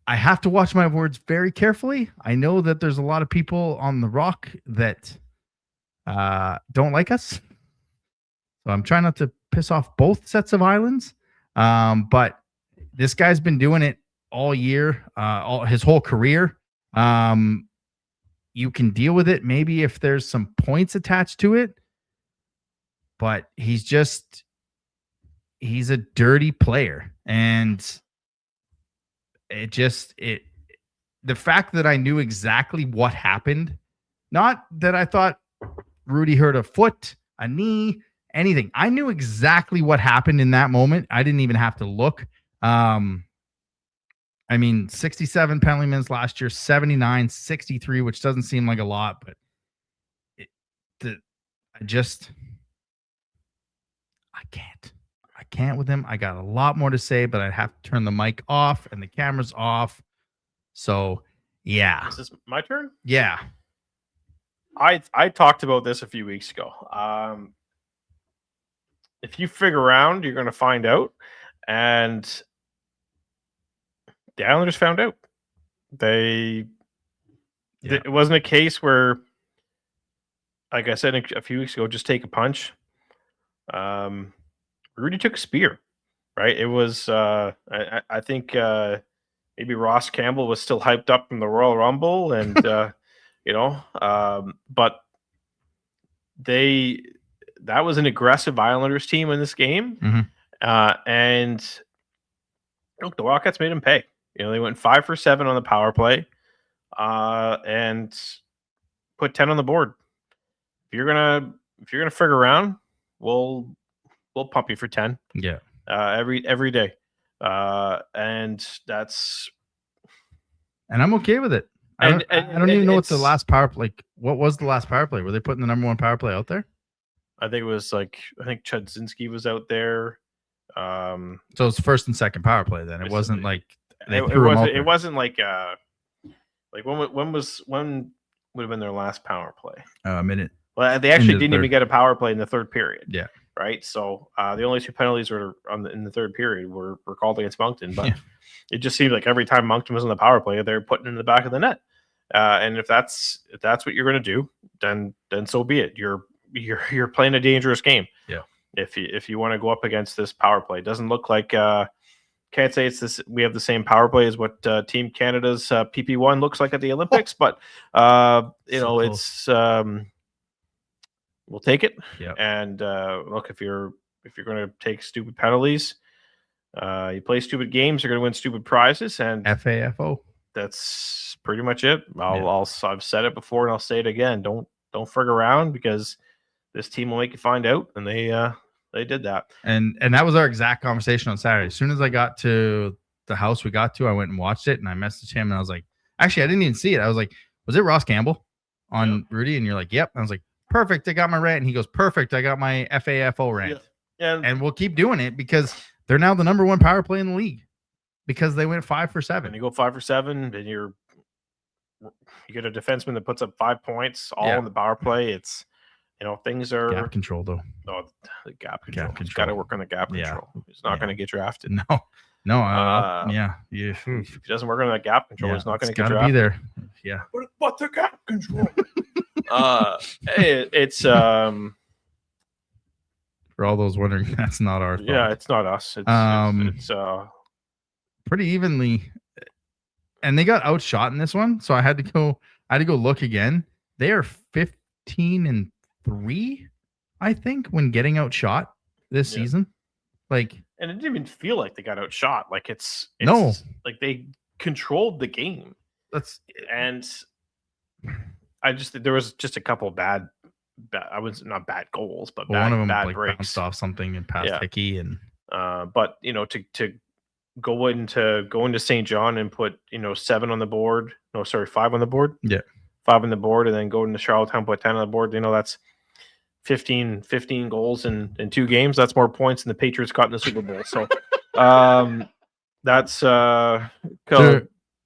I have to watch my words very carefully. I know that there's a lot of people on the Rock that don't like us. So I'm trying not to piss off both sets of islands. But this guy's been doing it all year, his whole career. You can deal with it maybe if there's some points attached to it. But he's a dirty player. And the fact that I knew exactly what happened, not that I thought Rudy hurt a foot, a knee, anything. I knew exactly what happened in that moment. I didn't even have to look. 67 penalty minutes last year, 79, 63, which doesn't seem like a lot, but I can't with him. I got a lot more to say, but I'd have to turn the mic off and the cameras off. So, yeah. Is this my turn? Yeah. I talked about this a few weeks ago. If you figure around, you're going to find out. And the Islanders found out. It wasn't a case where, like I said a few weeks ago, just take a punch. Rudy took a spear, right? It was, I think maybe Ross Campbell was still hyped up from the Royal Rumble, and but that was an aggressive Islanders team in this game, and look, the Wildcats made them pay. They went 5 for 7 on the power play, and put 10 on the board. If you're gonna figure around, we'll pump you for 10. Yeah. Every day. And I'm okay with it. I don't even know what the last power play. What was the last power play? Were they putting the number one power play out there? I think it was I think Chudzinski was out there. So it's first and second power play then. It wasn't like it wasn't like when would have been their last power play? A minute. Well, they actually didn't even get a power play in the third period. Yeah. Right. So the only 2 penalties were in the third period were called against Moncton, but it just seemed like every time Moncton was on the power play, they're putting it in the back of the net. And if that's what you're going to do, then so be it. You're playing a dangerous game. Yeah. If you want to go up against this power play, it doesn't look like can't say it's this. We have the same power play as what Team Canada's PP1 looks like at the Olympics, but it's. We'll take it. Yeah. And look, if you're going to take stupid penalties, you play stupid games, you're going to win stupid prizes, and FAFO. That's pretty much it. I've said it before and I'll say it again. Don't frig around, because this team will make you find out, and they did that. And that was our exact conversation on Saturday. As soon as I got to the house we got to, I went and watched it, and I messaged him, and I was like, actually, I didn't even see it. I was like, was it Ross Campbell on Rudy? And you're like, yep. And I was like, perfect. I got my rant. And he goes, perfect. I got my FAFO rant. Yeah. And we'll keep doing it because they're now the number one power play in the league. Because they went 5 for 7. And you go 5 for 7, and you get a defenseman that puts up 5 points all in the power play. It's things are gap control though. Oh, the gap control. He's got to work on the gap control. He's not going to get drafted. No. If he doesn't work on that gap control, he's not going to get drafted. Be there. Yeah. But the gap control. It's for all those wondering, that's not our fault. Yeah, it's not us. It's pretty evenly, and they got outshot in this one, so I had to go look again. They are 15-3, I think, when getting outshot this season. And it didn't even feel like they got outshot. Like it's no, like they controlled the game. There was just a couple bad I was not bad goals, but one of them bad like breaks. Bounced off something and past Hickey, and but to go into St. John and put 7 on the board. No, sorry, 5 on the board. Yeah, 5 on the board, and then go into Charlottetown, put 10 on the board. That's 15 goals in 2 games. That's more points than the Patriots got in the Super Bowl. So that's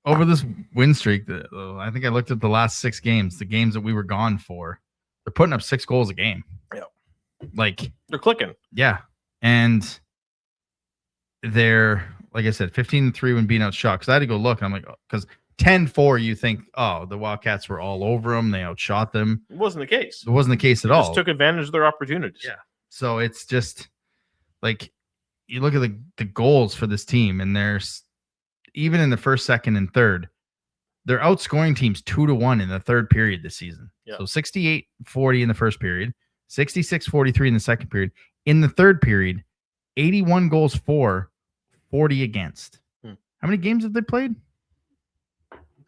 over this win streak. I think I looked at the last 6 games, the games that we were gone for. They're putting up 6 goals a game. Yeah. Like they're clicking. Yeah. And they're, like I said, 15-3 when being outshot. Because I had to go look. And I'm like, because 10-4, you think, oh, the Wildcats were all over them. They outshot them. It wasn't the case. It wasn't the case at all. Just took advantage of their opportunities. Yeah. So it's just like you look at the goals for this team, and there's even in the first, second, and third, they're outscoring teams 2-1 in the third period this season. Yeah. So 68-40 in the first period, 66-43 in the second period. In the third period, 81 goals for, 40 against. How many games have they played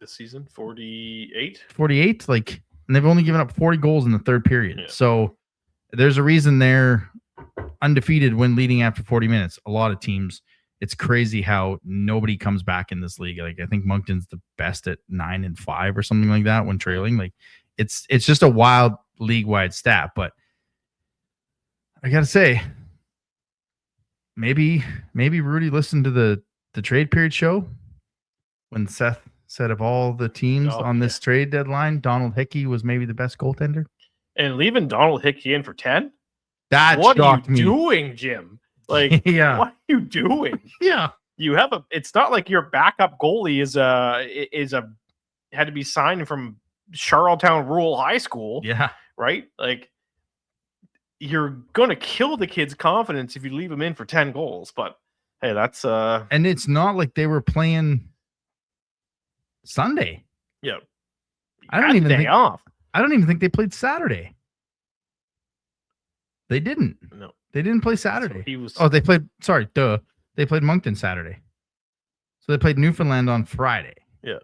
this season? 48. 48. Like, and they've only given up 40 goals in the third period. Yeah. So there's a reason they're undefeated when leading after 40 minutes. A lot of teams. It's crazy how nobody comes back in this league. Like I think Moncton's the best at 9-5 or something like that when trailing. Like it's just a wild league-wide stat. But I gotta say, maybe Rudy listened to the trade period show when Seth said of all the teams on this trade deadline, Donald Hickey was maybe the best goaltender. And leaving Donald Hickey in for 10? That what are you me. Doing, Jim? Like, what are you doing? Yeah. You have it's not like your backup goalie had to be signed from Charlottetown Rural High School. Yeah. Right? Like, you're going to kill the kid's confidence if you leave him in for 10 goals. But hey, that's and it's not like they were playing Sunday. Yeah. I don't even think off. I don't even think they played Saturday. They didn't. No. They didn't play Saturday. So they played. Sorry, duh. They played Moncton Saturday. So they played Newfoundland on Friday. Yeah.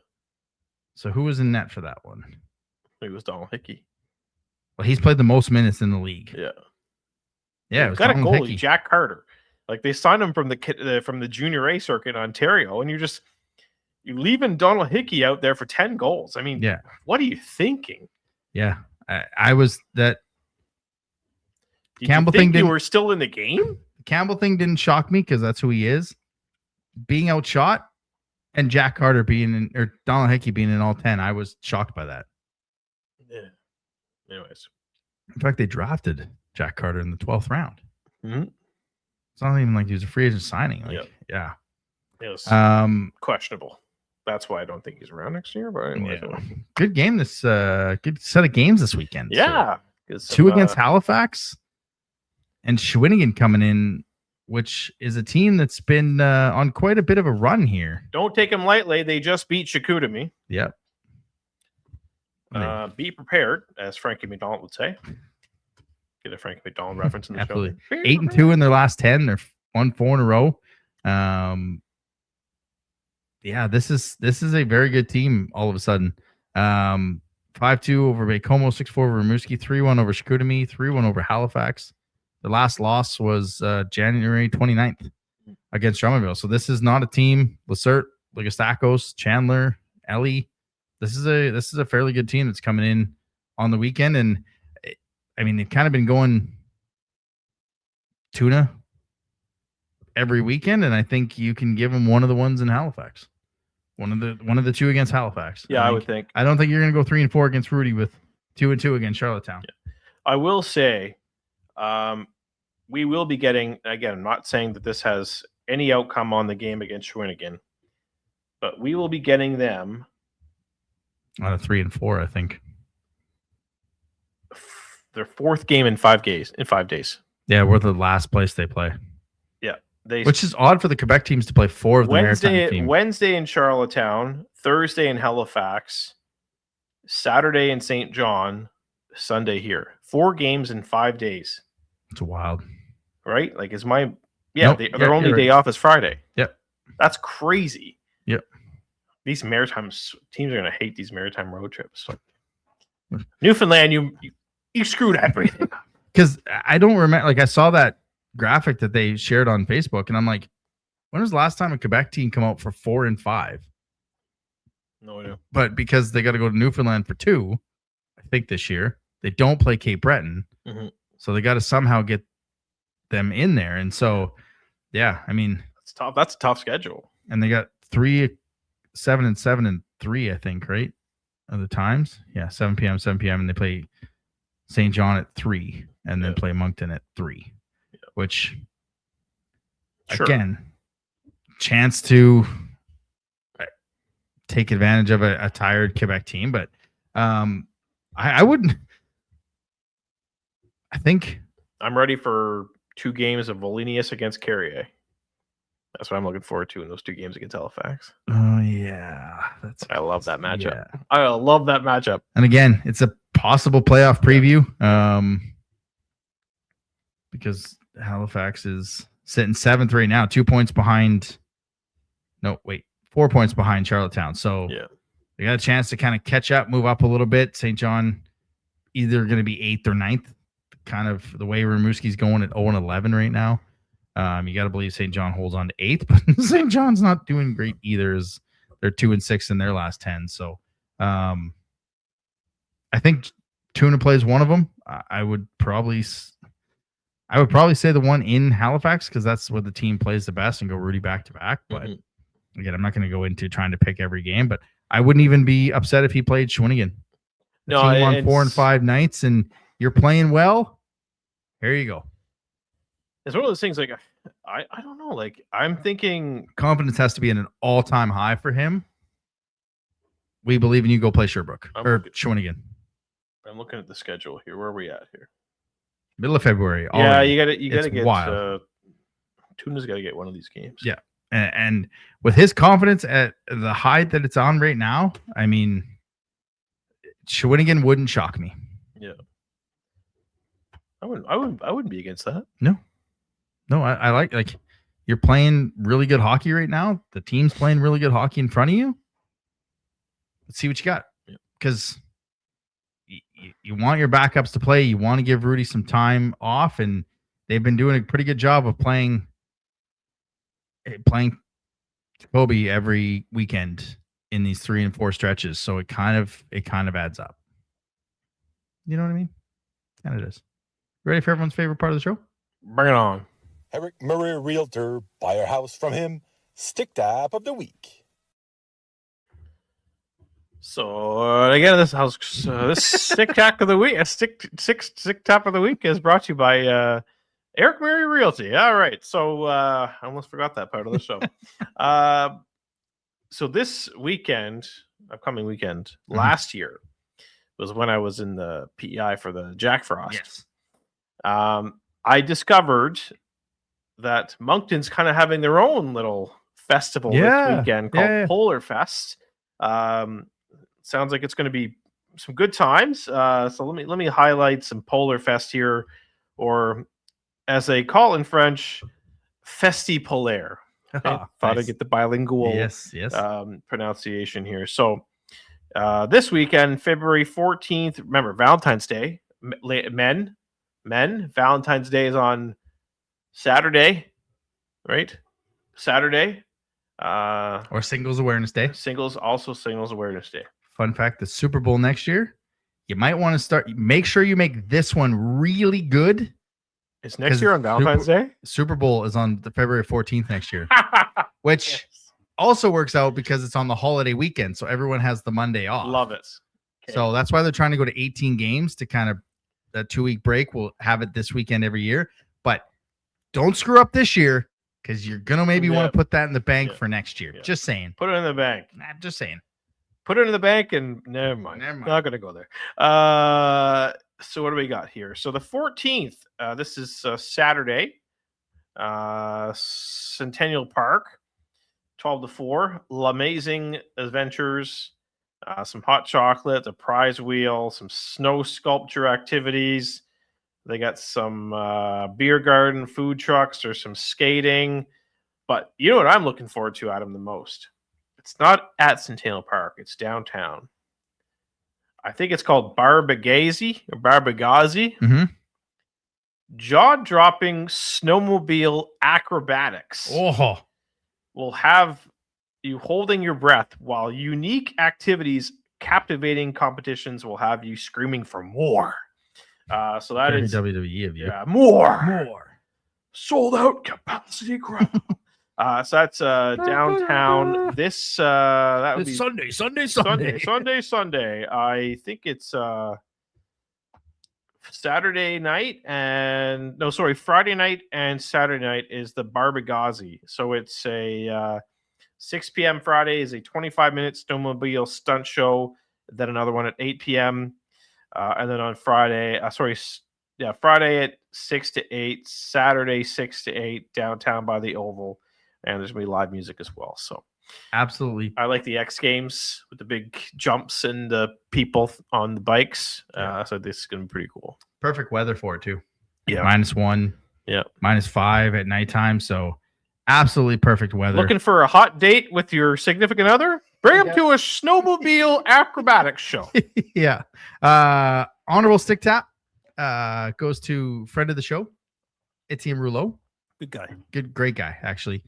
So who was in net for that one? It was Donald Hickey. Well, he's played the most minutes in the league. Yeah. Yeah. It was got a goalie, Hickey. Jack Carter. Like they signed him from the Junior A circuit in Ontario, and you're leaving Donald Hickey out there for 10 goals. I mean, what are you thinking? Yeah, I was that. Did Campbell you think you were still in the game? The Campbell thing didn't shock me because that's who he is. Being outshot and Jack Carter or Donald Hickey being in all 10, I was shocked by that. Yeah. Anyways. In fact, they drafted Jack Carter in the 12th round. Mm-hmm. It's not even like he was a free agent signing. Like, yeah. It was questionable. That's why I don't think he's around next year. But anyway, good game good set of games this weekend. Yeah. So, 2 against Halifax. And Shawinigan coming in, which is a team that's been on quite a bit of a run here. Don't take them lightly. They just beat Chicoutimi. Yep. Be prepared, as Frankie McDonald would say. Get a Frankie McDonald reference in the Absolutely. show. 8-2 in their last 10. They're won 4 in a row. This is a very good team all of a sudden. 5-2 over Bacomo, 6-4 over Rimouski, 3-1 over Chicoutimi, 3-1 over Halifax. The last loss was January 29th against Drummondville. So this is not a team. Lacerte, Ligostakos, Chandler, Ellie. This is a fairly good team that's coming in on the weekend. And I mean, they've kind of been going tuna every weekend, and I think you can give them one of the ones in Halifax. One of the two against Halifax. Yeah, I would think. I don't think you're going to go 3-4 against Rudy with 2-2 against Charlottetown. Yeah. I will say, we will be getting, again, I'm not saying that this has any outcome on the game against Shawinigan, but we will be getting them on a 3-4, I think. Their fourth game in 5 days. Yeah, we're the last place they play. Yeah. Which is odd for the Quebec teams to play 4 of the Maritime teams. Wednesday in Charlottetown, Thursday in Halifax, Saturday in St. John, Sunday here. 4 games in 5 days. It's wild. Right? Like, is my... Yeah, nope. their only day off is Friday. Yep. That's crazy. Yep. These maritime teams are going to hate these maritime road trips. Newfoundland, you screwed everything. Because I don't remember, like I saw that graphic that they shared on Facebook, and I'm like, when was the last time a Quebec team come out for 4 and 5? No idea. But because they got to go to Newfoundland for 2, I think this year, they don't play Cape Breton. Mm-hmm. So they got to somehow get them in there. And so, yeah, I mean, it's tough. That's a tough schedule. And they got 3, 7 and 7 and 3, I think, right? Of the times. Yeah, 7 p.m., 7 p.m. And they play St. John at 3 and then play Moncton at 3, which, again, chance to take advantage of a tired Quebec team. But I wouldn't. I think I'm ready for 2 games of Volinius against Carrier. That's what I'm looking forward to in those 2 games against Halifax. Oh, yeah. I love that matchup. Yeah. I love that matchup. And again, it's a possible playoff preview because Halifax is sitting 7th right now, 2 points behind. No, wait, 4 points behind Charlottetown. So they got a chance to kind of catch up, move up a little bit. St. John either going to be 8th or 9th, kind of the way Rimouski's going at 0-11 right now. You got to believe St. John holds on to 8th, but St. John's not doing great either. They're 2-6 in their last 10. So I think Tuna plays one of them. I would probably say the one in Halifax because that's where the team plays the best and go Rudy back to back. But again, I'm not going to go into trying to pick every game, but I wouldn't even be upset if he played Shawinigan. The team won 4 and 5 nights, and you're playing well. Here you go. It's one of those things like I don't know. Like I'm thinking confidence has to be at an all-time high for him. We believe in you. Go play Sherbrooke or Shawinigan. I'm looking at the schedule here. Where are we at here? Middle of February. Yeah, you got to get wild. Tuna's got to get one of these games. Yeah, and with his confidence at the height that it's on right now, I mean, Shawinigan wouldn't shock me. Yeah, I wouldn't be against that. No, I like you're playing really good hockey right now. The team's playing really good hockey in front of you. Let's see what you got. Because you want your backups to play. You want to give Rudy some time off, and they've been doing a pretty good job of playing Kobe every weekend in these 3 and 4 stretches. So it kind of adds up. You know what I mean? And it is. Ready for everyone's favorite part of the show? Bring it on. Eric Murray, Realtor. Buy your house from him. Stick Tap of the Week. So again, this Stick Tap of the Week, Stick Tap of the Week is brought to you by Eric Murray Realty. All right, so I almost forgot that part of the show. So this weekend, upcoming weekend, last year was when I was in the PEI for the Jack Frost. Yes. I discovered that Moncton's kind of having their own little festival this weekend called Polar Fest. Sounds like it's going to be some good times. So let me highlight some Polar Fest here, or as they call it in French, Festi Polaire. Okay? Thought I'd get the bilingual pronunciation here. So this weekend, February 14th, remember Valentine's Day, men, Valentine's Day is on Saturday, right? Saturday. Or Singles Awareness Day. Singles Awareness Day. Fun fact, the Super Bowl next year, you might want to make sure you make this one really good It's next year on Valentine's Day? Super Bowl is on the February 14th next year, which also works out because it's on the holiday weekend. So everyone has the Monday off. Love it. Okay. So that's why they're trying to go to 18 games to kind of that 2-week break. We'll have it this weekend every year, but don't screw up this year because you're going to maybe want to put that in the bank for next year. Yeah. Just saying. Put it in the bank. Nah, just saying. Put it in the bank and never mind. Not going to go there. So what do we got here? So the 14th, this is Saturday, Centennial Park, 12 to 4, L'Amazing Adventures, some hot chocolate, a prize wheel, some snow sculpture activities. They got some beer garden, food trucks, or some skating. But you know what I'm looking forward to, Adam, the most? It's not at Centennial Park. It's downtown. I think it's called Barbagazi. Mm-hmm. Jaw-dropping snowmobile acrobatics. Oh, will have you holding your breath while unique activities, captivating competitions will have you screaming for more. So that is WWE of you. Yeah, more. Sold out capacity crowd. So that's downtown. This that would be Sunday. I think it's Friday night and Saturday night is the Barbagazi. So it's a 6 p.m. Friday is a 25-minute snowmobile stunt show. Then another one at 8 p.m. And then on Friday, Friday at 6 to 8, Saturday 6 to 8 downtown by the Oval. And there's going to be live music as well. So absolutely. I like the X Games with the big jumps and the people on the bikes. So this is going to be pretty cool. Perfect weather for it, too. Yeah. -1. Yeah. -5 at nighttime. So absolutely perfect weather. Looking for a hot date with your significant other? Bring them to a snowmobile acrobatics show. Yeah. Honorable stick tap goes to friend of the show, Etienne Rouleau. Good guy. Great guy, actually.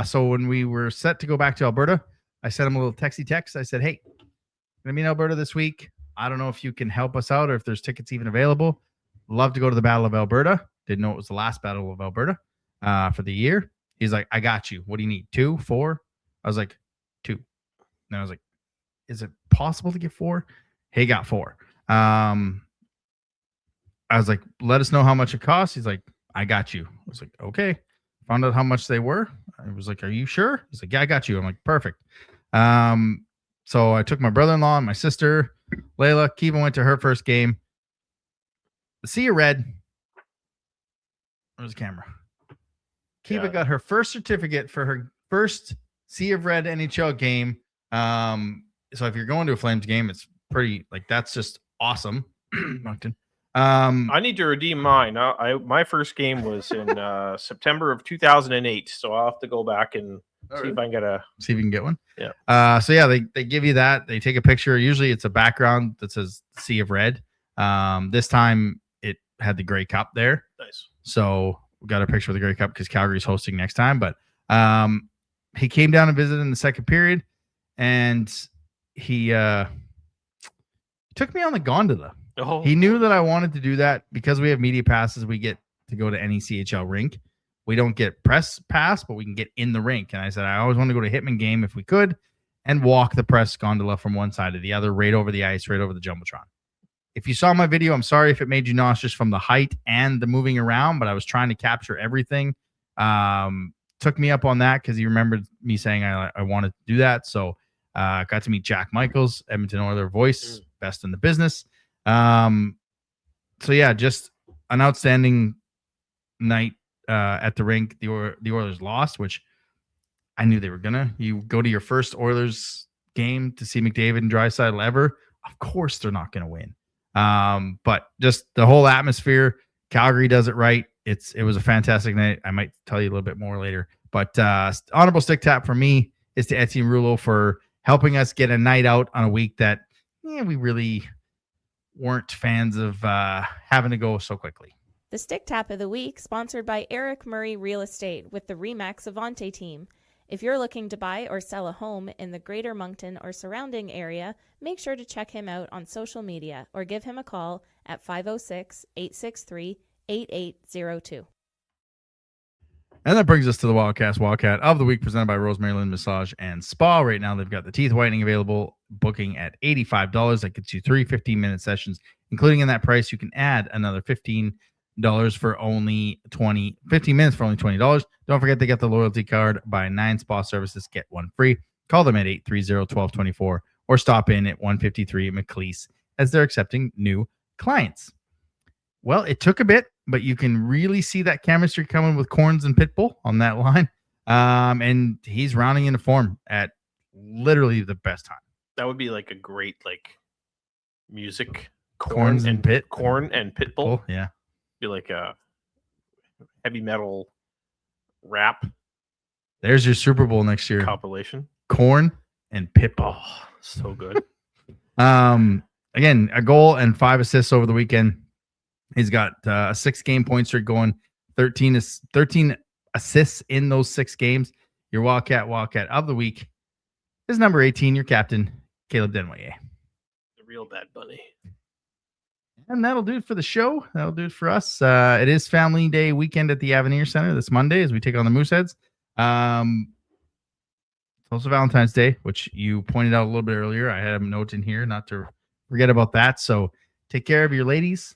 So when we were set to go back to Alberta, I sent him a little text. I said, hey, I'm going to be in Alberta this week. I don't know if you can help us out or if there's tickets even available. Love to go to the Battle of Alberta. Didn't know it was the last Battle of Alberta for the year. He's like, I got you. What do you need? 2, 4? I was like, 2. And I was like, is it possible to get 4? He got 4. I was like, let us know how much it costs. He's like, I got you. I was like, okay. Found out how much they were. I was like, are you sure? He's like, yeah, I got you. I'm like, perfect. So I took my brother-in-law and my sister, Layla. Kiva went to her first game. The Sea of Red. Where's the camera? Kiva got her first certificate for her first Sea of Red NHL game. So if you're going to a Flames game, it's pretty that's just awesome. Moncton. I need to redeem mine. My first game was in September of 2008, so I'll have to go back and see if I can get one. Yeah. So yeah, they give you that. They take a picture. Usually it's a background that says Sea of Red. This time it had the Grey Cup there. Nice. So we got a picture of the Grey Cup because Calgary's hosting next time. But he came down and visited in the second period, and he took me on the gondola. Oh. He knew that I wanted to do that because we have media passes. We get to go to any CHL rink. We don't get press pass, but we can get in the rink. And I said, I always wanted to go to Hitman game if we could and walk the press gondola from one side to the other, right over the ice, right over the Jumbotron. If you saw my video, I'm sorry if it made you nauseous from the height and the moving around, but I was trying to capture everything. Took me up on that because he remembered me saying I wanted to do that. So got to meet Jack Michaels, Edmonton Oilers voice, best in the business. So yeah, just an outstanding night at the rink. The Oilers lost, which I knew they were gonna. You go to your first Oilers game to see McDavid and Draisaitl ever. Of course, they're not gonna win. But just the whole atmosphere. Calgary does it right. It was a fantastic night. I might tell you a little bit more later. But honorable stick tap for me is to Etienne Rouleau for helping us get a night out on a week that we really weren't fans of having to go so quickly. The Stick Tap of the Week, sponsored by Eric Murray Real Estate with the RE/MAX Avante team. If you're looking to buy or sell a home in the Greater Moncton or surrounding area, make sure to check him out on social media or give him a call at 506-863-8255. 8802. And that brings us to the Wildcat of the week, presented by Rosemary, Lynns Massage and Spa. Right now, they've got the teeth whitening available, booking at $85. That gets you 3 15-minute sessions, including in that price. You can add another $15 for only 15 minutes for only $20. Don't forget they get the loyalty card. Buy 9 spa services, get 1 free. Call them at 830-1224 or stop in at 153 McLeese as they're accepting new clients. Well, it took a bit, but you can really see that chemistry coming with Corns and Pitbull on that line. And he's rounding into form at literally the best time. That would be like a great music. Corns and Corn and Pitbull. Oh, yeah. Be like a heavy metal rap. There's your Super Bowl next year. Compilation. Corn and Pitbull. Oh, so good. Again, a goal and 5 assists over the weekend. He's got a 6-game point streak going, 13 assists in those 6 games. Your Wildcat of the week is number 18, your captain, Caleb Denway. The real bad bunny. And that'll do it for the show. That'll do it for us. It is Family Day weekend at the Avenir Center this Monday as we take on the Mooseheads. It's also Valentine's Day, which you pointed out a little bit earlier. I had a note in here not to forget about that. So take care of your ladies,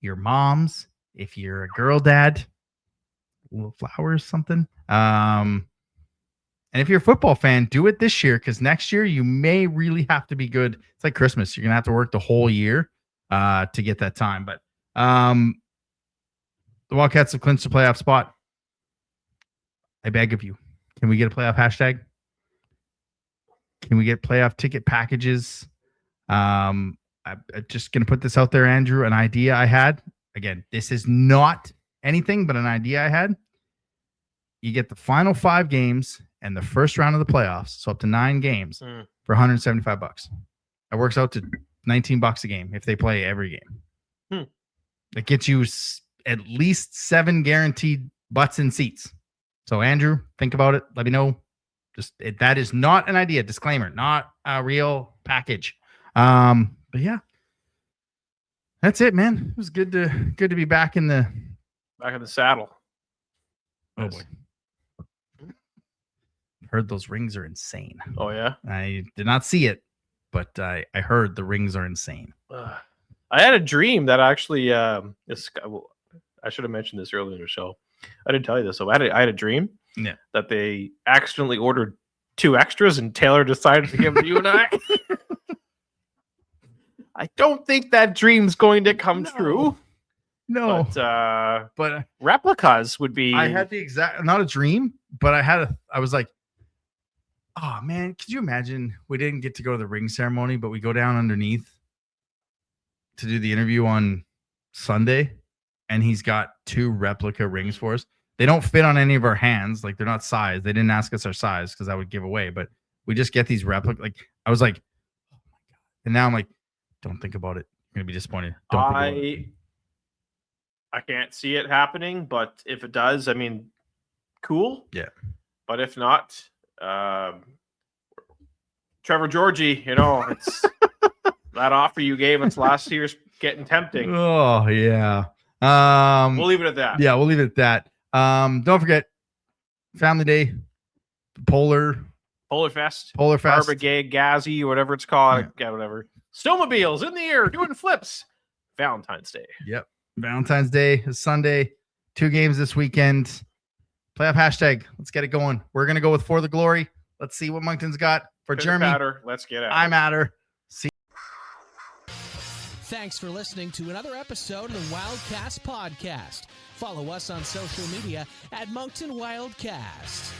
your moms. If you're a girl dad, little flowers, something. And if you're a football fan, do it this year, because next year you may really have to be good. It's like Christmas. You're going to have to work the whole year to get that time. But the Wildcats have clinched the playoff spot. I beg of you. Can we get a playoff hashtag? Can we get playoff ticket packages? I'm just going to put this out there, Andrew, an idea I had. Again, this is not anything but an idea I had. You get the final 5 games and the first round of the playoffs, so up to 9 games for $175. That works out to $19 a game if they play every game. That gets you at least 7 guaranteed butts in seats. So, Andrew, think about it. Let me know. That is not an idea. Disclaimer, not a real package. But yeah, that's it, man. It was good to be back in the saddle. Oh boy. Heard those rings are insane. Oh yeah. I did not see it, but I heard the rings are insane. I had a dream that actually I should have mentioned this earlier in the show. I didn't tell you this. So I had a dream that they accidentally ordered 2 extras and Taylor decided to give them to you and I. I don't think that dream's going to come true. No. But replicas would be. I had the exact, not a dream, but I was like, oh man, could you imagine we didn't get to go to the ring ceremony, but we go down underneath to do the interview on Sunday, and he's got 2 replica rings for us. They don't fit on any of our hands. Like, they're not sized. They didn't ask us our size because that would give away, but we just get these replica. Like, I was like, oh my God. And now I'm like, don't think about it. You're going to be disappointed. Don't think about it. I can't see it happening, but if it does, I mean, cool. Yeah. But if not, Trevor Georgie, it's that offer you gave us last year's getting tempting. Oh yeah. We'll leave it at that. Yeah, we'll leave it at that. Don't forget Family Day, Polar Fest, Brigade, Gazzy, whatever it's called. Yeah, whatever. Snowmobiles in the air doing flips. Valentine's Day. Yep. Valentine's Day is Sunday. 2 games this weekend. Playoff hashtag. Let's get it going. We're gonna go with For the Glory. Let's see what Moncton's got for Jeremy. Let's get it. I'm at her. See. Thanks for listening to another episode of the Wildcast podcast. Follow us on social media at Moncton Wildcast.